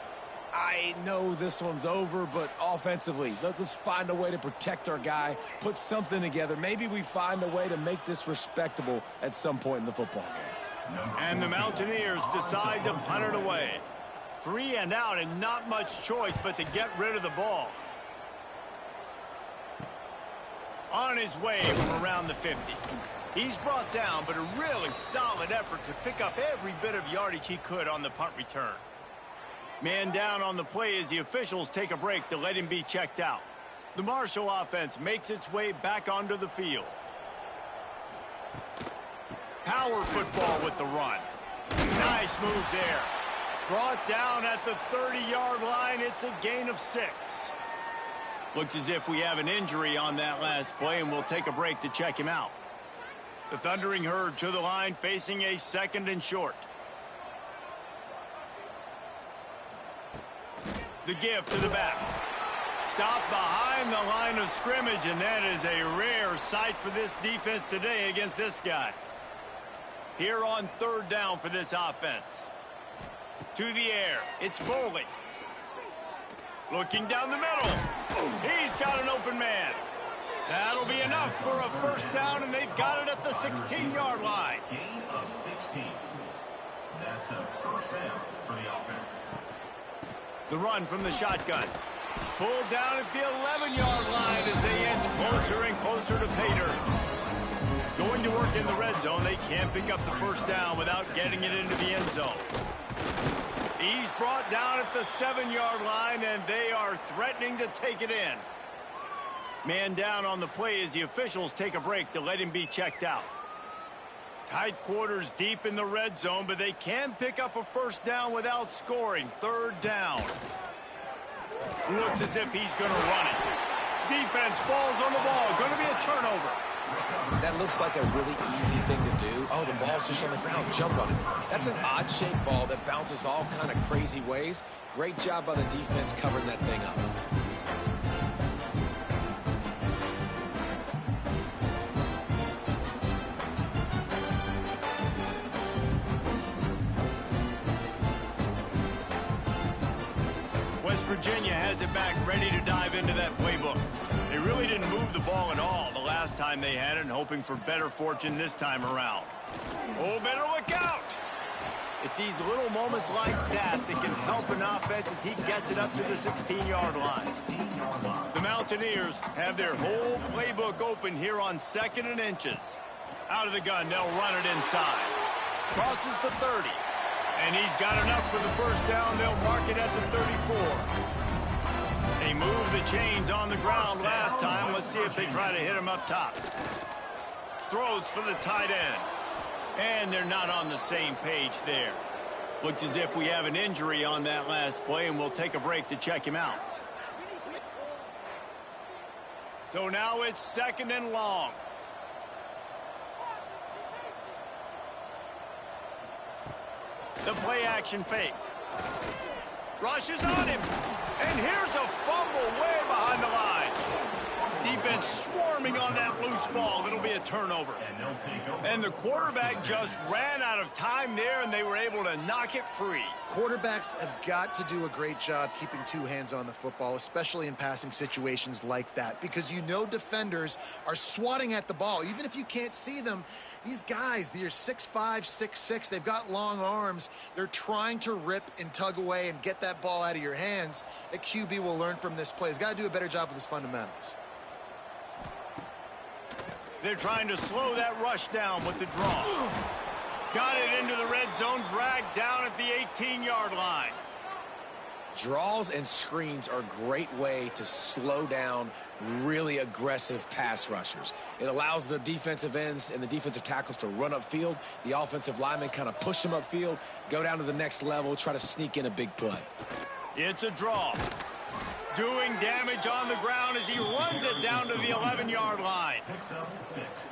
I know this one's over, but offensively, let's find a way to protect our guy, put something together. Maybe we find a way to make this respectable at some point in the football game. And the Mountaineers decide to punt it away. 3 and out, and not much choice but to get rid of the ball. On his way from around the 50. He's brought down, but a really solid effort to pick up every bit of yardage he could on the punt return. Man down on the play as the officials take a break to let him be checked out. The Marshall offense makes its way back onto the field. Power football with the run. Nice move there. Brought down at the 30-yard line. It's a gain of 6. Looks as if we have an injury on that last play, and we'll take a break to check him out. The Thundering Herd to the line, facing a 2nd and short. The give to the back. Stop behind the line of scrimmage, and that is a rare sight for this defense today against this guy. Here on 3rd down for this offense. To the air, it's Foley. Looking down the middle. He's got an open man. That'll be enough for a 1st down, and they've got it at the 16-yard line. Gain of 16. That's a 1st down for the offense. The run from the shotgun. Pulled down at the 11-yard line as they inch closer and closer to pay dirt. Going to work in the red zone, they can't pick up the 1st down without getting it into the end zone. He's brought down at the 7-yard line, and they are threatening to take it in. Man down on the play as the officials take a break to let him be checked out. Tight quarters deep in the red zone, but they can pick up a 1st down without scoring. 3rd down. Looks as if he's going to run it. Defense falls on the ball. Going to be a turnover. That looks like a really easy thing to do. Oh, the ball's just on the ground. Jump on it. That's an odd-shaped ball that bounces all kind of crazy ways. Great job by the defense covering that thing up. West Virginia has it back, ready to dive into that playbook. They really didn't move the ball at all the last time they had it, and hoping for better fortune this time around. Oh, better look out! It's these little moments like that that can help an offense as he gets it up to the 16-yard line. The Mountaineers have their whole playbook open here on 2nd and inches. Out of the gun, they'll run it inside. Crosses the 30. And he's got enough for the 1st down. They'll mark it at the 34. They moved the chains on the ground last time. Let's see if they try to hit him up top. Throws for the tight end. And they're not on the same page there. Looks as if we have an injury on that last play, and we'll take a break to check him out. So now it's 2nd and long. The play action fake. Rushes on him. And here's a fumble way behind the line. Defense swarming on that loose ball. It'll be a turnover. And the quarterback just ran out of time there, and they were able to knock it free. Quarterbacks have got to do a great job keeping 2 hands on the football, especially in passing situations like that, because you know defenders are swatting at the ball. Even if you can't see them, these guys, they're 6'5", 6'6", they've got long arms. They're trying to rip and tug away and get that ball out of your hands. A QB will learn from this play. He's got to do a better job with his fundamentals. They're trying to slow that rush down with the draw. Got it into the red zone, dragged down at the 18-yard line. Draws and screens are a great way to slow down really aggressive pass rushers. It allows the defensive ends and the defensive tackles to run upfield. The offensive linemen kind of push them upfield, go down to the next level, try to sneak in a big play. It's a draw. Doing damage on the ground as he runs it down to the 11-yard line.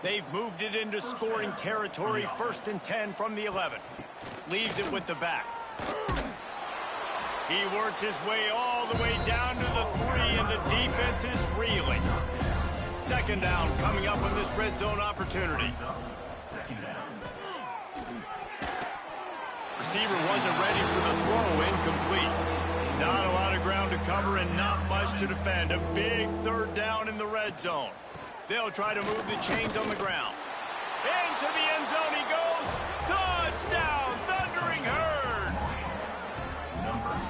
They've moved it into scoring territory, 1st and 10 from the 11. Leaves it with the back. He works his way all the way down to the 3, and the defense is reeling. 2nd down coming up on this red zone opportunity. Receiver wasn't ready for the throw, incomplete. Not a lot of ground to cover and not much to defend. A big 3rd down in the red zone. They'll try to move the chains on the ground. Into the end zone he goes. Touchdown, Thundering Herd!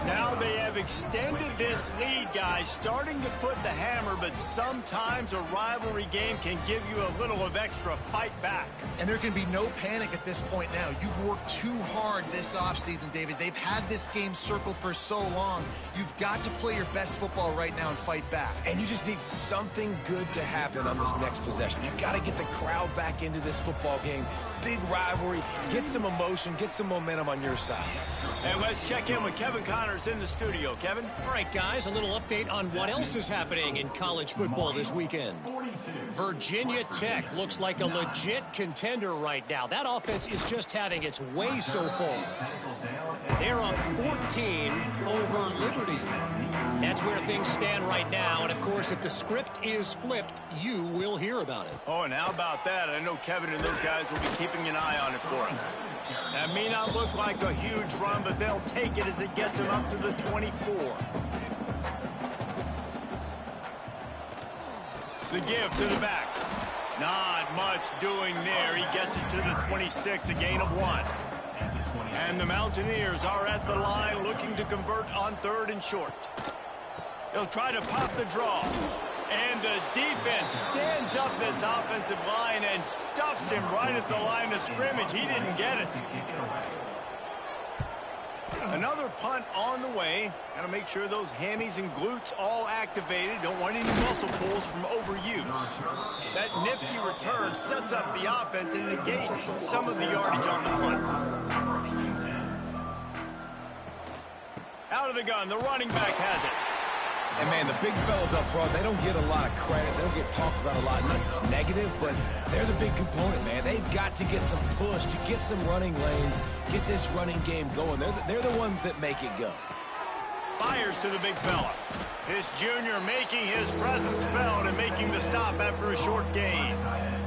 Now they have extended this lead, guys, starting to put the hammer, but sometimes a rivalry game can give you a little of extra fight back. And there can be no panic at this point now. You've worked too hard this offseason, David. They've had this game circled for so long. You've got to play your best football right now and fight back. And you just need something good to happen on this next possession. You've got to get the crowd back into this football game. Big rivalry. Get some emotion. Get some momentum on your side. And let's check in with Kevin Connors Myers in the studio. Kevin? All right, guys, a little update on what else is happening in college football this weekend. Virginia Tech looks like a legit contender right now. That offense is just having its way so far. They're up 14 over Liberty. That's where things stand right now. And, of course, if the script is flipped, you will hear about it. Oh, and how about that? I know Kevin and those guys will be keeping an eye on it for us. That may not look like a huge run, but they'll take it as it gets them up to the 24. The give to the back. Not much doing there. He gets it to the 26, a gain of 1. And the Mountaineers are at the line looking to convert on 3rd and short. He'll try to pop the draw. And the defense stands up this offensive line and stuffs him right at the line of scrimmage. He didn't get it. Another punt on the way. Got to make sure those hammies and glutes all activated. Don't want any muscle pulls from overuse. That nifty return sets up the offense and negates some of the yardage on the punt. Out of the gun, the running back has it. And, man, the big fellas up front, they don't get a lot of credit. They don't get talked about a lot unless it's negative, but they're the big component, man. They've got to get some push, to get some running lanes, get this running game going. They're the ones that make it go. Fires to the big fella. This junior making his presence felt and making the stop after a short gain.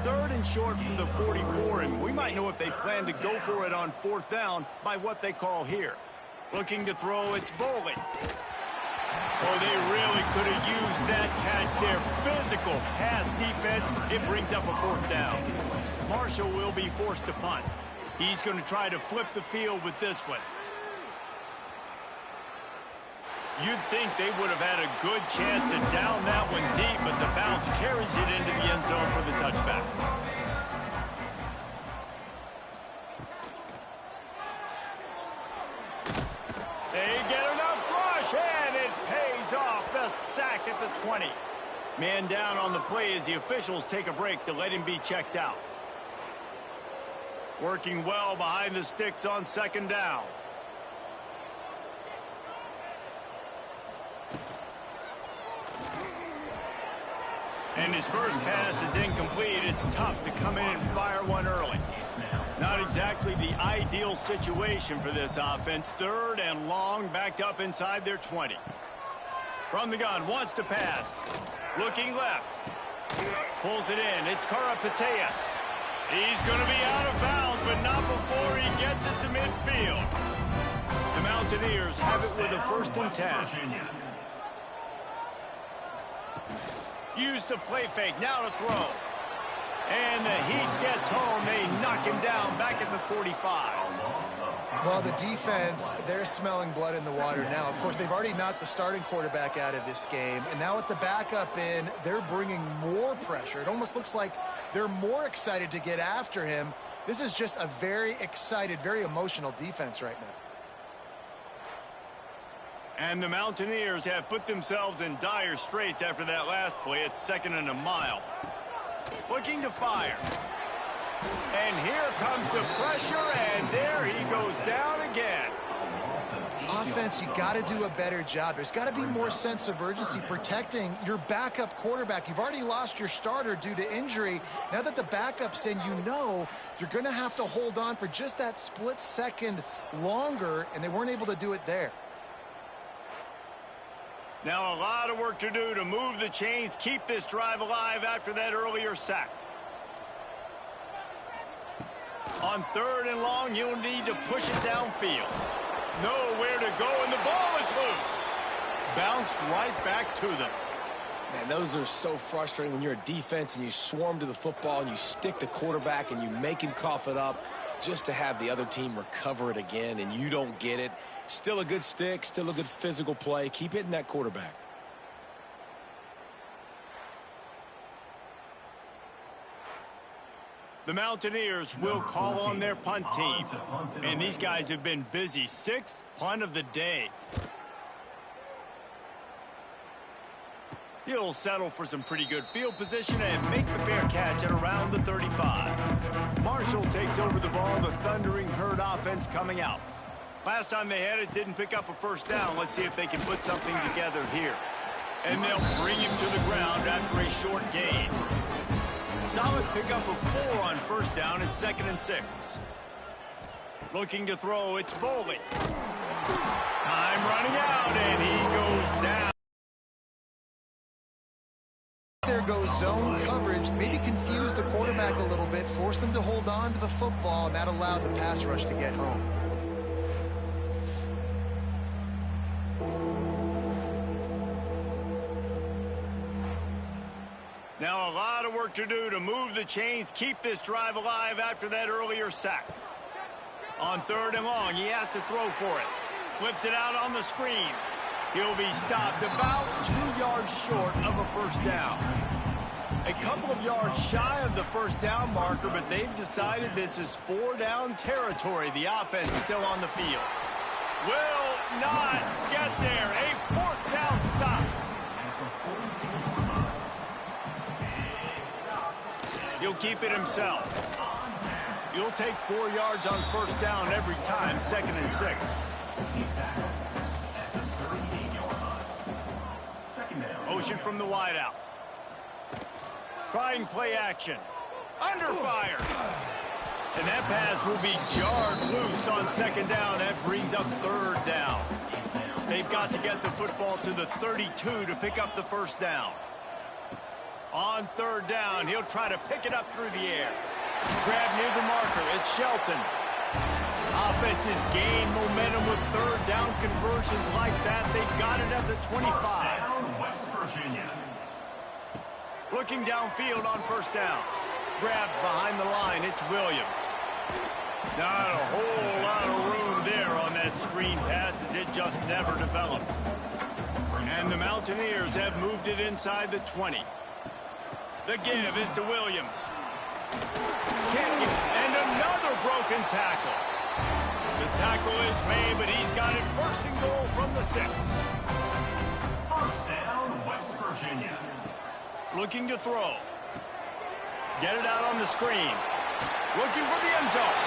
3rd and short from the 44, and we might know if they plan to go for it on 4th down by what they call here. Looking to throw, it's Bowling. Oh, they really could have used that catch there. Physical pass defense. It brings up a 4th down. Marshall will be forced to punt. He's going to try to flip the field with this one. You'd think they would have had a good chance to down that one deep, but the bounce carries it into the end zone for the touchback. They get enough rush, and it pays off. The sack at the 20. Man down on the play as the officials take a break to let him be checked out. Working well behind the sticks on 2nd down. And his first pass is incomplete. It's tough to come in and fire one early. Not exactly the ideal situation for this offense. 3rd and long, backed up inside their 20. From the gun, wants to pass. Looking left. Pulls it in. It's Karapateas. He's going to be out of bounds, but not before he gets it to midfield. The Mountaineers have it with a 1st and 10. Use the play fake, now to throw. And the Heat gets home. They knock him down back at the 45. Well, the defense, they're smelling blood in the water now. Of course, they've already knocked the starting quarterback out of this game. And now with the backup in, they're bringing more pressure. It almost looks like they're more excited to get after him. This is just a very excited, very emotional defense right now. And the Mountaineers have put themselves in dire straits after that last play. It's 2nd and a mile. Looking to fire. And here comes the pressure, and there he goes down again. Offense, you got to do a better job. There's got to be more sense of urgency protecting your backup quarterback. You've already lost your starter due to injury. Now that the backup's in, you know you're going to have to hold on for just that split second longer, and they weren't able to do it there. Now a lot of work to do to move the chains, keep this drive alive after that earlier sack. On 3rd and long, you'll need to push it downfield. Nowhere to go, and the ball is loose. Bounced right back to them. Man, those are so frustrating when you're a defense and you swarm to the football and you stick the quarterback and you make him cough it up just to have the other team recover it again and you don't get it. Still a good stick, still a good physical play. Keep hitting that quarterback. The Mountaineers will call on their punt team. And these guys have been busy. 6th punt of the day. He'll settle for some pretty good field position and make the fair catch at around the 35. Marshall takes over the ball. The Thundering Herd offense coming out. Last time they had it, didn't pick up a first down. Let's see if they can put something together here. And they'll bring him to the ground after a short gain. Solid pickup of 4 on first down. It's 2nd and 6. Looking to throw, it's Boley. Time running out, and he goes down. There goes zone coverage. Maybe confused the quarterback a little bit, forced him to hold on to the football, and that allowed the pass rush to get home. Now a lot of work to do to move the chains, keep this drive alive after that earlier sack. On 3rd and long, he has to throw for it. Flips it out on the screen. He'll be stopped about 2 yards short of a first down. A couple of yards shy of the first down marker, but they've decided this is 4-down territory. The offense still on the field. Will not get there. A 4th down stop. He'll keep it himself. He'll take 4 yards on first down every time, 2nd and 6. Motion from the wideout. Trying play action. Under fire. And that pass will be jarred loose on 2nd down. That brings up 3rd down. They've got to get the football to the 32 to pick up the first down. On 3rd down, he'll try to pick it up through the air. Grab near the marker. It's Shelton. Offense has gained momentum with 3rd down conversions like that. They've got it at the 25. West Virginia. Looking downfield on first down. Grabbed behind the line. It's Williams. Not a whole lot of room there on that screen pass as it just never developed. And the Mountaineers have moved it inside the 20. The give is to Williams. And another broken tackle. The tackle is made, but he's got it 1st and goal from the 6. First down, West Virginia. Looking to throw. Get it out on the screen. Looking for the end zone.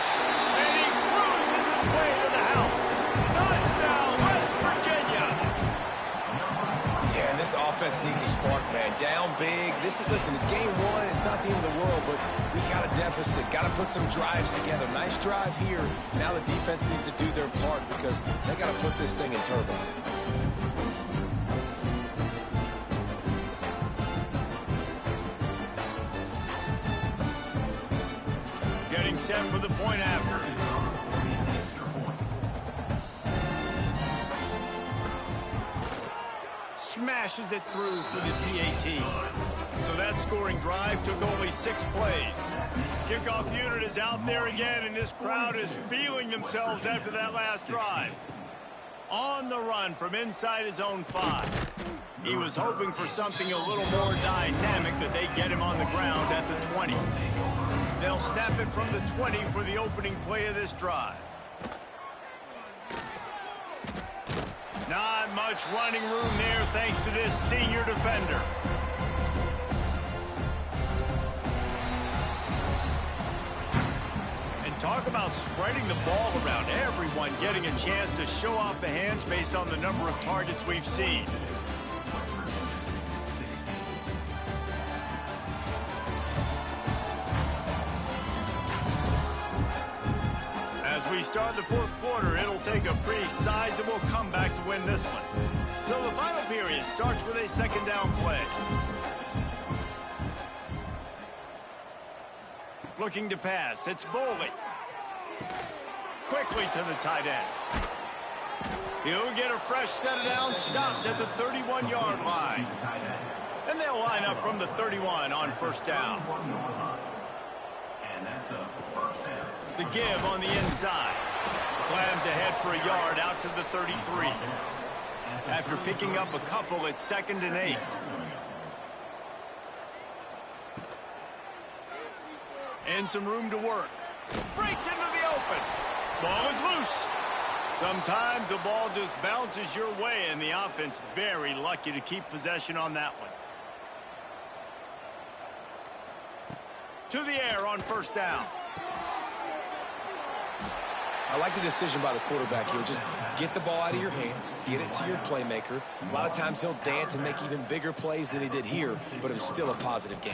And he cruises his way to the house. Touchdown, West Virginia. Yeah, and this offense needs a spark, man. Down big. Listen, it's game 1. It's not the end of the world, but we got a deficit. Got to put some drives together. Nice drive here. Now the defense needs to do their part because they got to put this thing in turbo. Getting set for the point after. Smashes it through for the PAT. So that scoring drive took only 6 plays. Kickoff unit is out there again, and this crowd is feeling themselves after that last drive. On the run from inside his own 5. He was hoping for something a little more dynamic, but they get him on the ground at the 20. They'll snap it from the 20 for the opening play of this drive. Not much running room there thanks to this senior defender. And talk about spreading the ball around. Everyone getting a chance to show off the hands based on the number of targets we've seen. As we start the 4th quarter, it'll take a pretty sizable comeback to win this one. So the final period starts with a 2nd down play. Looking to pass, it's Boley. Quickly to the tight end. He'll get a fresh set down, stopped at the 31-yard line. And they'll line up from the 31 on first down. And that's a first down. The give on the inside. Slams ahead for a yard out to the 33. After picking up a couple, it's 2nd and 8. And some room to work. Breaks into the open. Ball is loose. Sometimes the ball just bounces your way, and the offense very lucky to keep possession on that one. To the air on first down. I like the decision by the quarterback here. Just get the ball out of your hands, get it to your playmaker. A lot of times he'll dance and make even bigger plays than he did here, but it was still a positive game.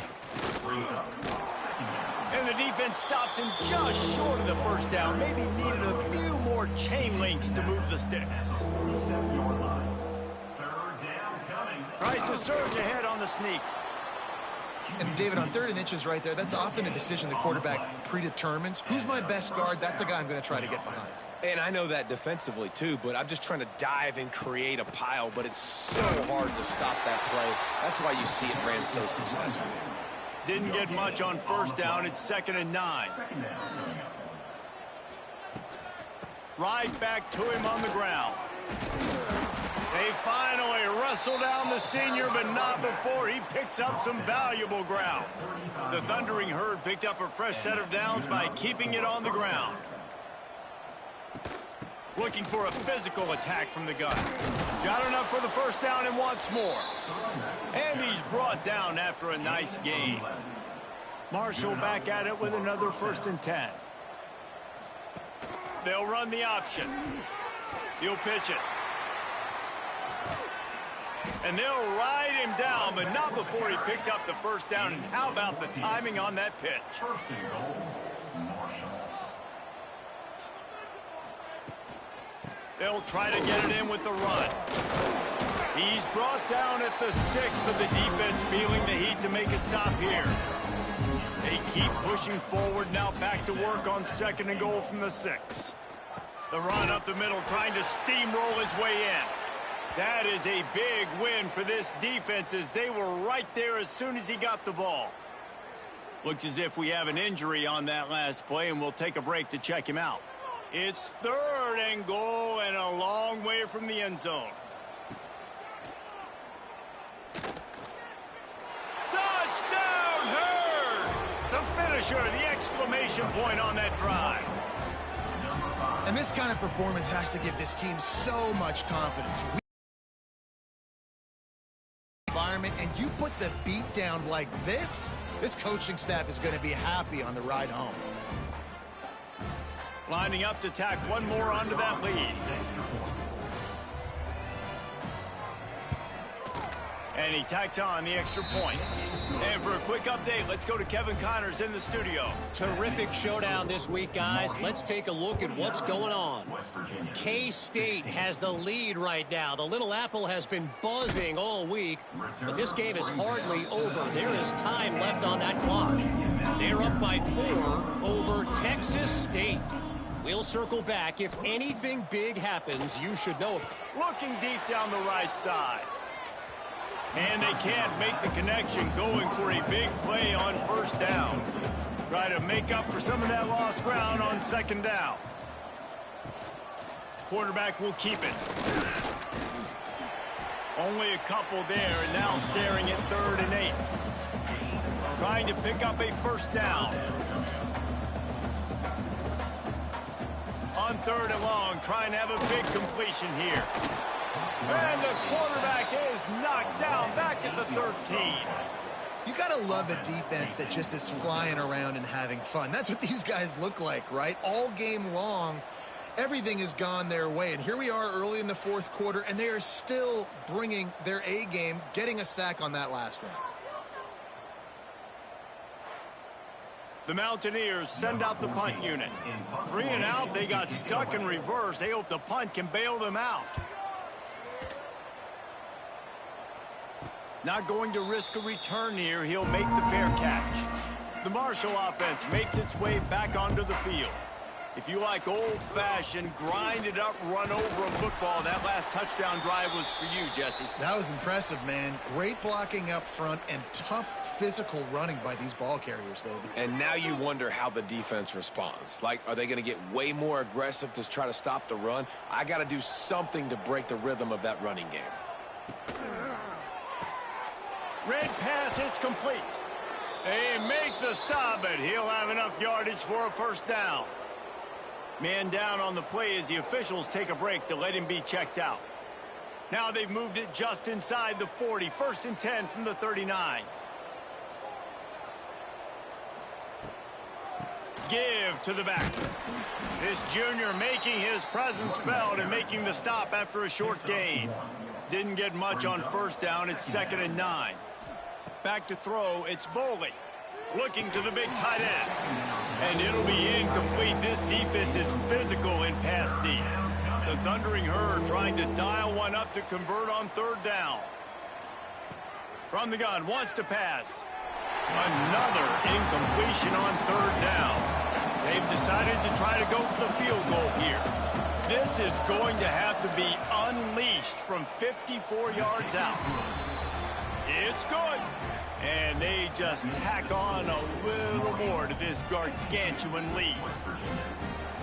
And the defense stops him just short of the first down. Maybe needed a few more chain links to move the sticks. Tries to surge ahead on the sneak. And David, on 3rd and inches right there, that's often a decision the quarterback predetermines. Who's my best guard? That's the guy I'm going to try to get behind. And I know that defensively too, but I'm just trying to dive and create a pile, but it's so hard to stop that play. That's why you see it ran so successfully. Didn't get much on first down. It's 2nd and 9. Right back to him on the ground. They finally wrestle down the senior, but not before he picks up some valuable ground. The Thundering Herd picked up a fresh set of downs by keeping it on the ground. Looking for a physical attack from the gun. Got enough for the first down and wants more. And he's brought down after a nice gain. Marshall back at it with another 1st and 10. They'll run the option. He'll pitch it. And they'll ride him down, but not before he picks up the first down. And how about the timing on that pitch? They'll try to get it in with the run. He's brought down at the 6, but the defense feeling the heat to make a stop here. They keep pushing forward, now back to work on 2nd and goal from the 6. The run up the middle, trying to steamroll his way in. That is a big win for this defense, as they were right there as soon as he got the ball. Looks as if we have an injury on that last play, and we'll take a break to check him out. It's 3rd and goal and a long way from the end zone. Touchdown, Herd! The finisher, the exclamation point on that drive. And this kind of performance has to give this team so much confidence. Environment, and you put the beat down like this coaching staff is going to be happy on the ride home. Lining up to tack one more onto that lead. And he tacks on the extra point. And for a quick update, let's go to Kevin Connors in the studio. Terrific showdown this week, guys. Let's take a look at what's going on. K-State has the lead right now. The Little Apple has been buzzing all week, but this game is hardly over. There is time left on that clock. They're up by 4 over Texas State. We'll circle back. If anything big happens, you should know it. Looking deep down the right side. And they can't make the connection, going for a big play on first down. Try to make up for some of that lost ground on 2nd down. Quarterback will keep it. Only a couple there, and now staring at 3rd and 8. Trying to pick up a first down. On 3rd and long, trying to have a big completion here. And the quarterback is knocked down back at the 13. You got to love a defense that just is flying around and having fun. That's what these guys look like, right? All game long, everything has gone their way. And here we are early in the 4th quarter, and they are still bringing their A game, getting a sack on that last one. The Mountaineers send out the punt unit. 3 and out, they got stuck in reverse. They hope the punt can bail them out. Not going to risk a return here. He'll make the fair catch. The Marshall offense makes its way back onto the field. If you like old-fashioned, grind-it-up, run-over a football, that last touchdown drive was for you, Jesse. That was impressive, man. Great blocking up front and tough physical running by these ball carriers, David. And now you wonder how the defense responds. Like, are they going to get way more aggressive to try to stop the run? I got to do something to break the rhythm of that running game. Red pass, it's complete. They make the stop, but he'll have enough yardage for a first down. Man down on the play as the officials take a break to let him be checked out. Now they've moved it just inside the 40. 1st and 10 from the 39. give to the back. This junior making his presence felt and making the stop after a short gain. Didn't get much on first down. It's 2nd and 9. Back to throw. It's Boley. Looking to the big tight end. And it'll be incomplete. This defense is physical in pass deep. The Thundering Herd trying to dial one up to convert on 3rd down. From the gun, wants to pass. Another incompletion on 3rd down. They've decided to try to go for the field goal here. This is going to have to be unleashed from 54 yards out. It's good. And they just tack on a little more to this gargantuan lead.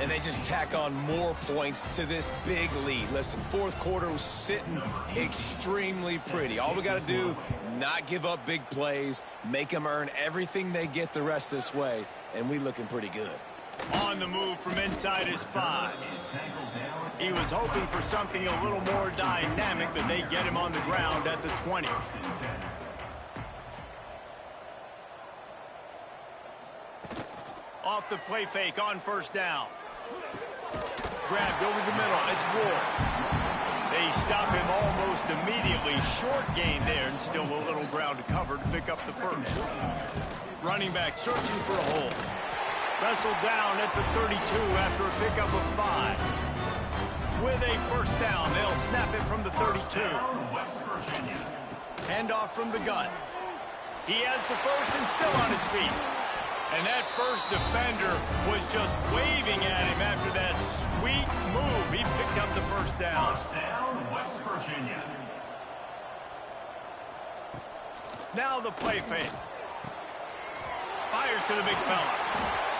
And they just tack on more points to this big lead. Listen, 4th quarter was sitting extremely pretty. All we got to do, not give up big plays, make them earn everything they get the rest this way, and we looking pretty good. On the move from inside his 5. He was hoping for something a little more dynamic, but they get him on the ground at the 20. Off the play fake on 1st down. Grabbed over the middle. It's Ward. They stop him almost immediately. Short gain there and still a little ground to cover to pick up the 1st. Running back searching for a hole. Wrestled down at the 32 after a pickup of 5. With a 1st down, they'll snap it from the 32. Handoff from the gun. He has the 1st and still on his feet. And that 1st defender was just waving at him after that sweet move. He picked up the 1st down. West Virginia. Now the play fake. Fires to the big fella.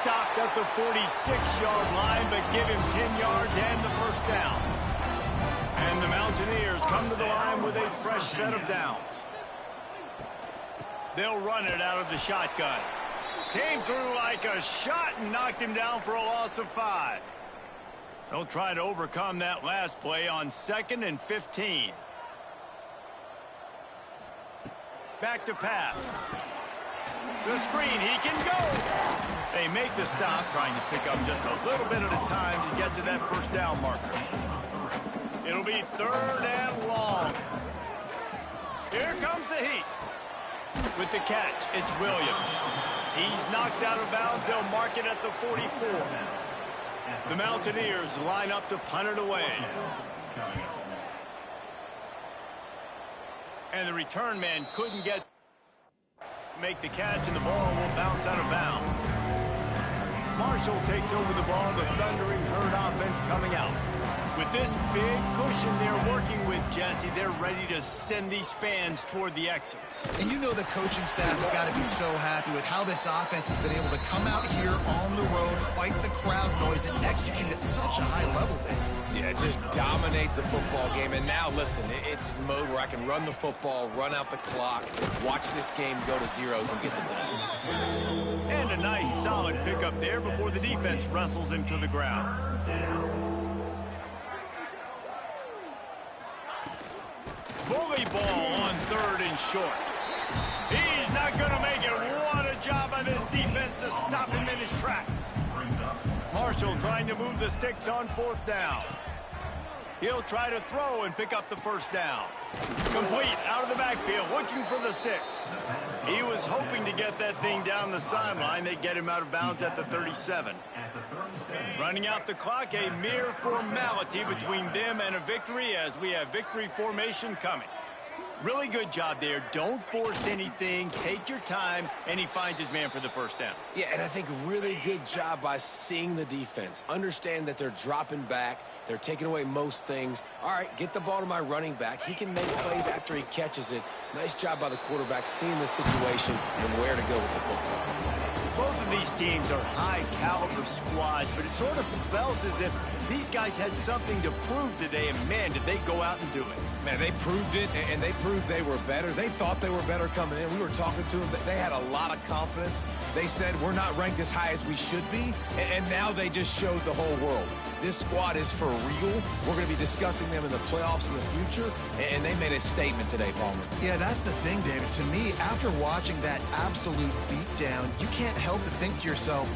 Stopped at the 46-yard line, but give him 10 yards and the 1st down. And the Mountaineers come to the line with a fresh set of downs. They'll run it out of the shotgun. Came through like a shot and knocked him down for a loss of 5. They'll try to overcome that last play on 2nd and 15. Back to pass. The screen, he can go. They make the stop, trying to pick up just a little bit at a time to get to that 1st down marker. It'll be 3rd and long. Here comes the heat. With the catch, it's Williams. He's knocked out of bounds. They'll mark it at the 44. The Mountaineers line up to punt it away. And the return man couldn't make the catch, and the ball will bounce out of bounds. Marshall takes over the ball. The Thundering Herd offense coming out. With this big cushion they're working with, Jesse, they're ready to send these fans toward the exits. And you know the coaching staff has got to be so happy with how this offense has been able to come out here on the road, fight the crowd noise, and execute at such a high level, Dave. Yeah, just dominate the football game. And now, listen, it's mode where I can run the football, run out the clock, watch this game go to zeros and get the done. And a nice, solid pickup there before the defense wrestles him to the ground. Bully ball on 3rd and short. He's not going to make it. What a job by this defense to stop him in his tracks. Marshall trying to move the sticks on 4th down. He'll try to throw and pick up the 1st down. Complete out of the backfield, looking for the sticks. He was hoping to get that thing down the sideline. They get him out of bounds at the 37. Running out the clock, a mere formality between them and a victory as we have victory formation coming. Really good job there. Don't force anything. Take your time, and he finds his man for the 1st down. Yeah, and I think really good job by seeing the defense. Understand that they're dropping back. They're taking away most things. All right, get the ball to my running back. He can make plays after he catches it. Nice job by the quarterback seeing the situation and where to go with the football. Both of these teams are high-caliber squads, but it sort of felt as if these guys had something to prove today, and, man, did they go out and do it. Man, they proved it, and they proved they were better. They thought they were better coming in. We were talking to them. They had a lot of confidence. They said, we're not ranked as high as we should be, and now they just showed the whole world. This squad is for real. We're going to be discussing them in the playoffs in the future, and they made a statement today, Palmer. Yeah, that's the thing, David. To me, after watching that absolute beatdown, you can't help but think to yourself,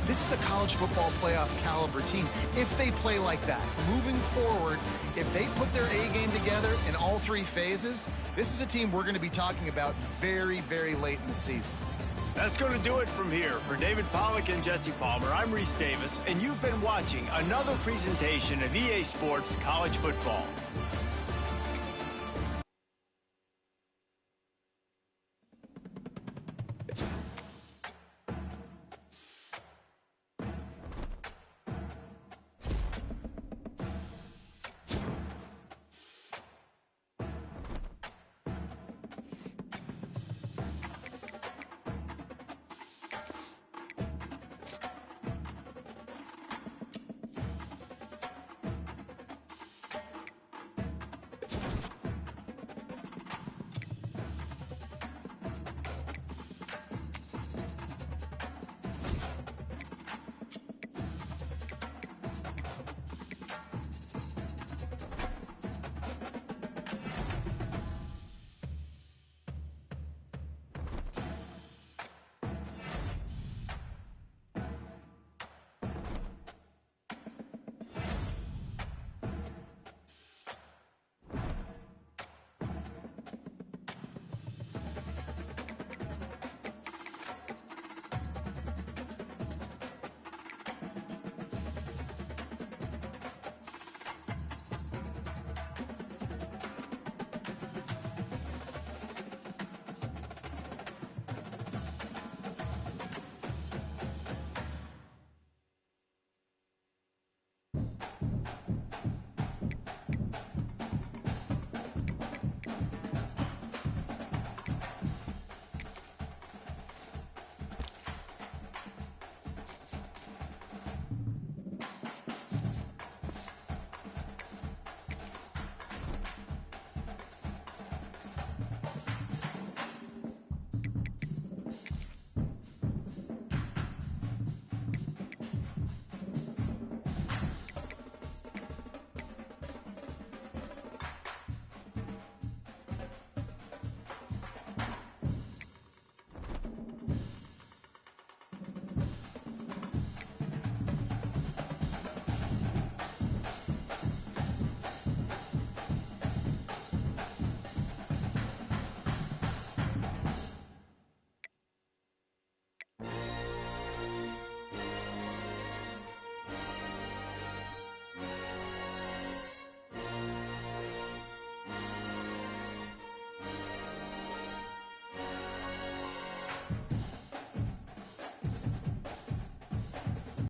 This is a college football playoff caliber team if they play like that. Moving forward, if they put their A game together in all three phases, this is a team we're going to be talking about very, very late in the season. That's going to do it from here. For David Pollack and Jesse Palmer, I'm Reese Davis, and you've been watching another presentation of EA Sports College Football.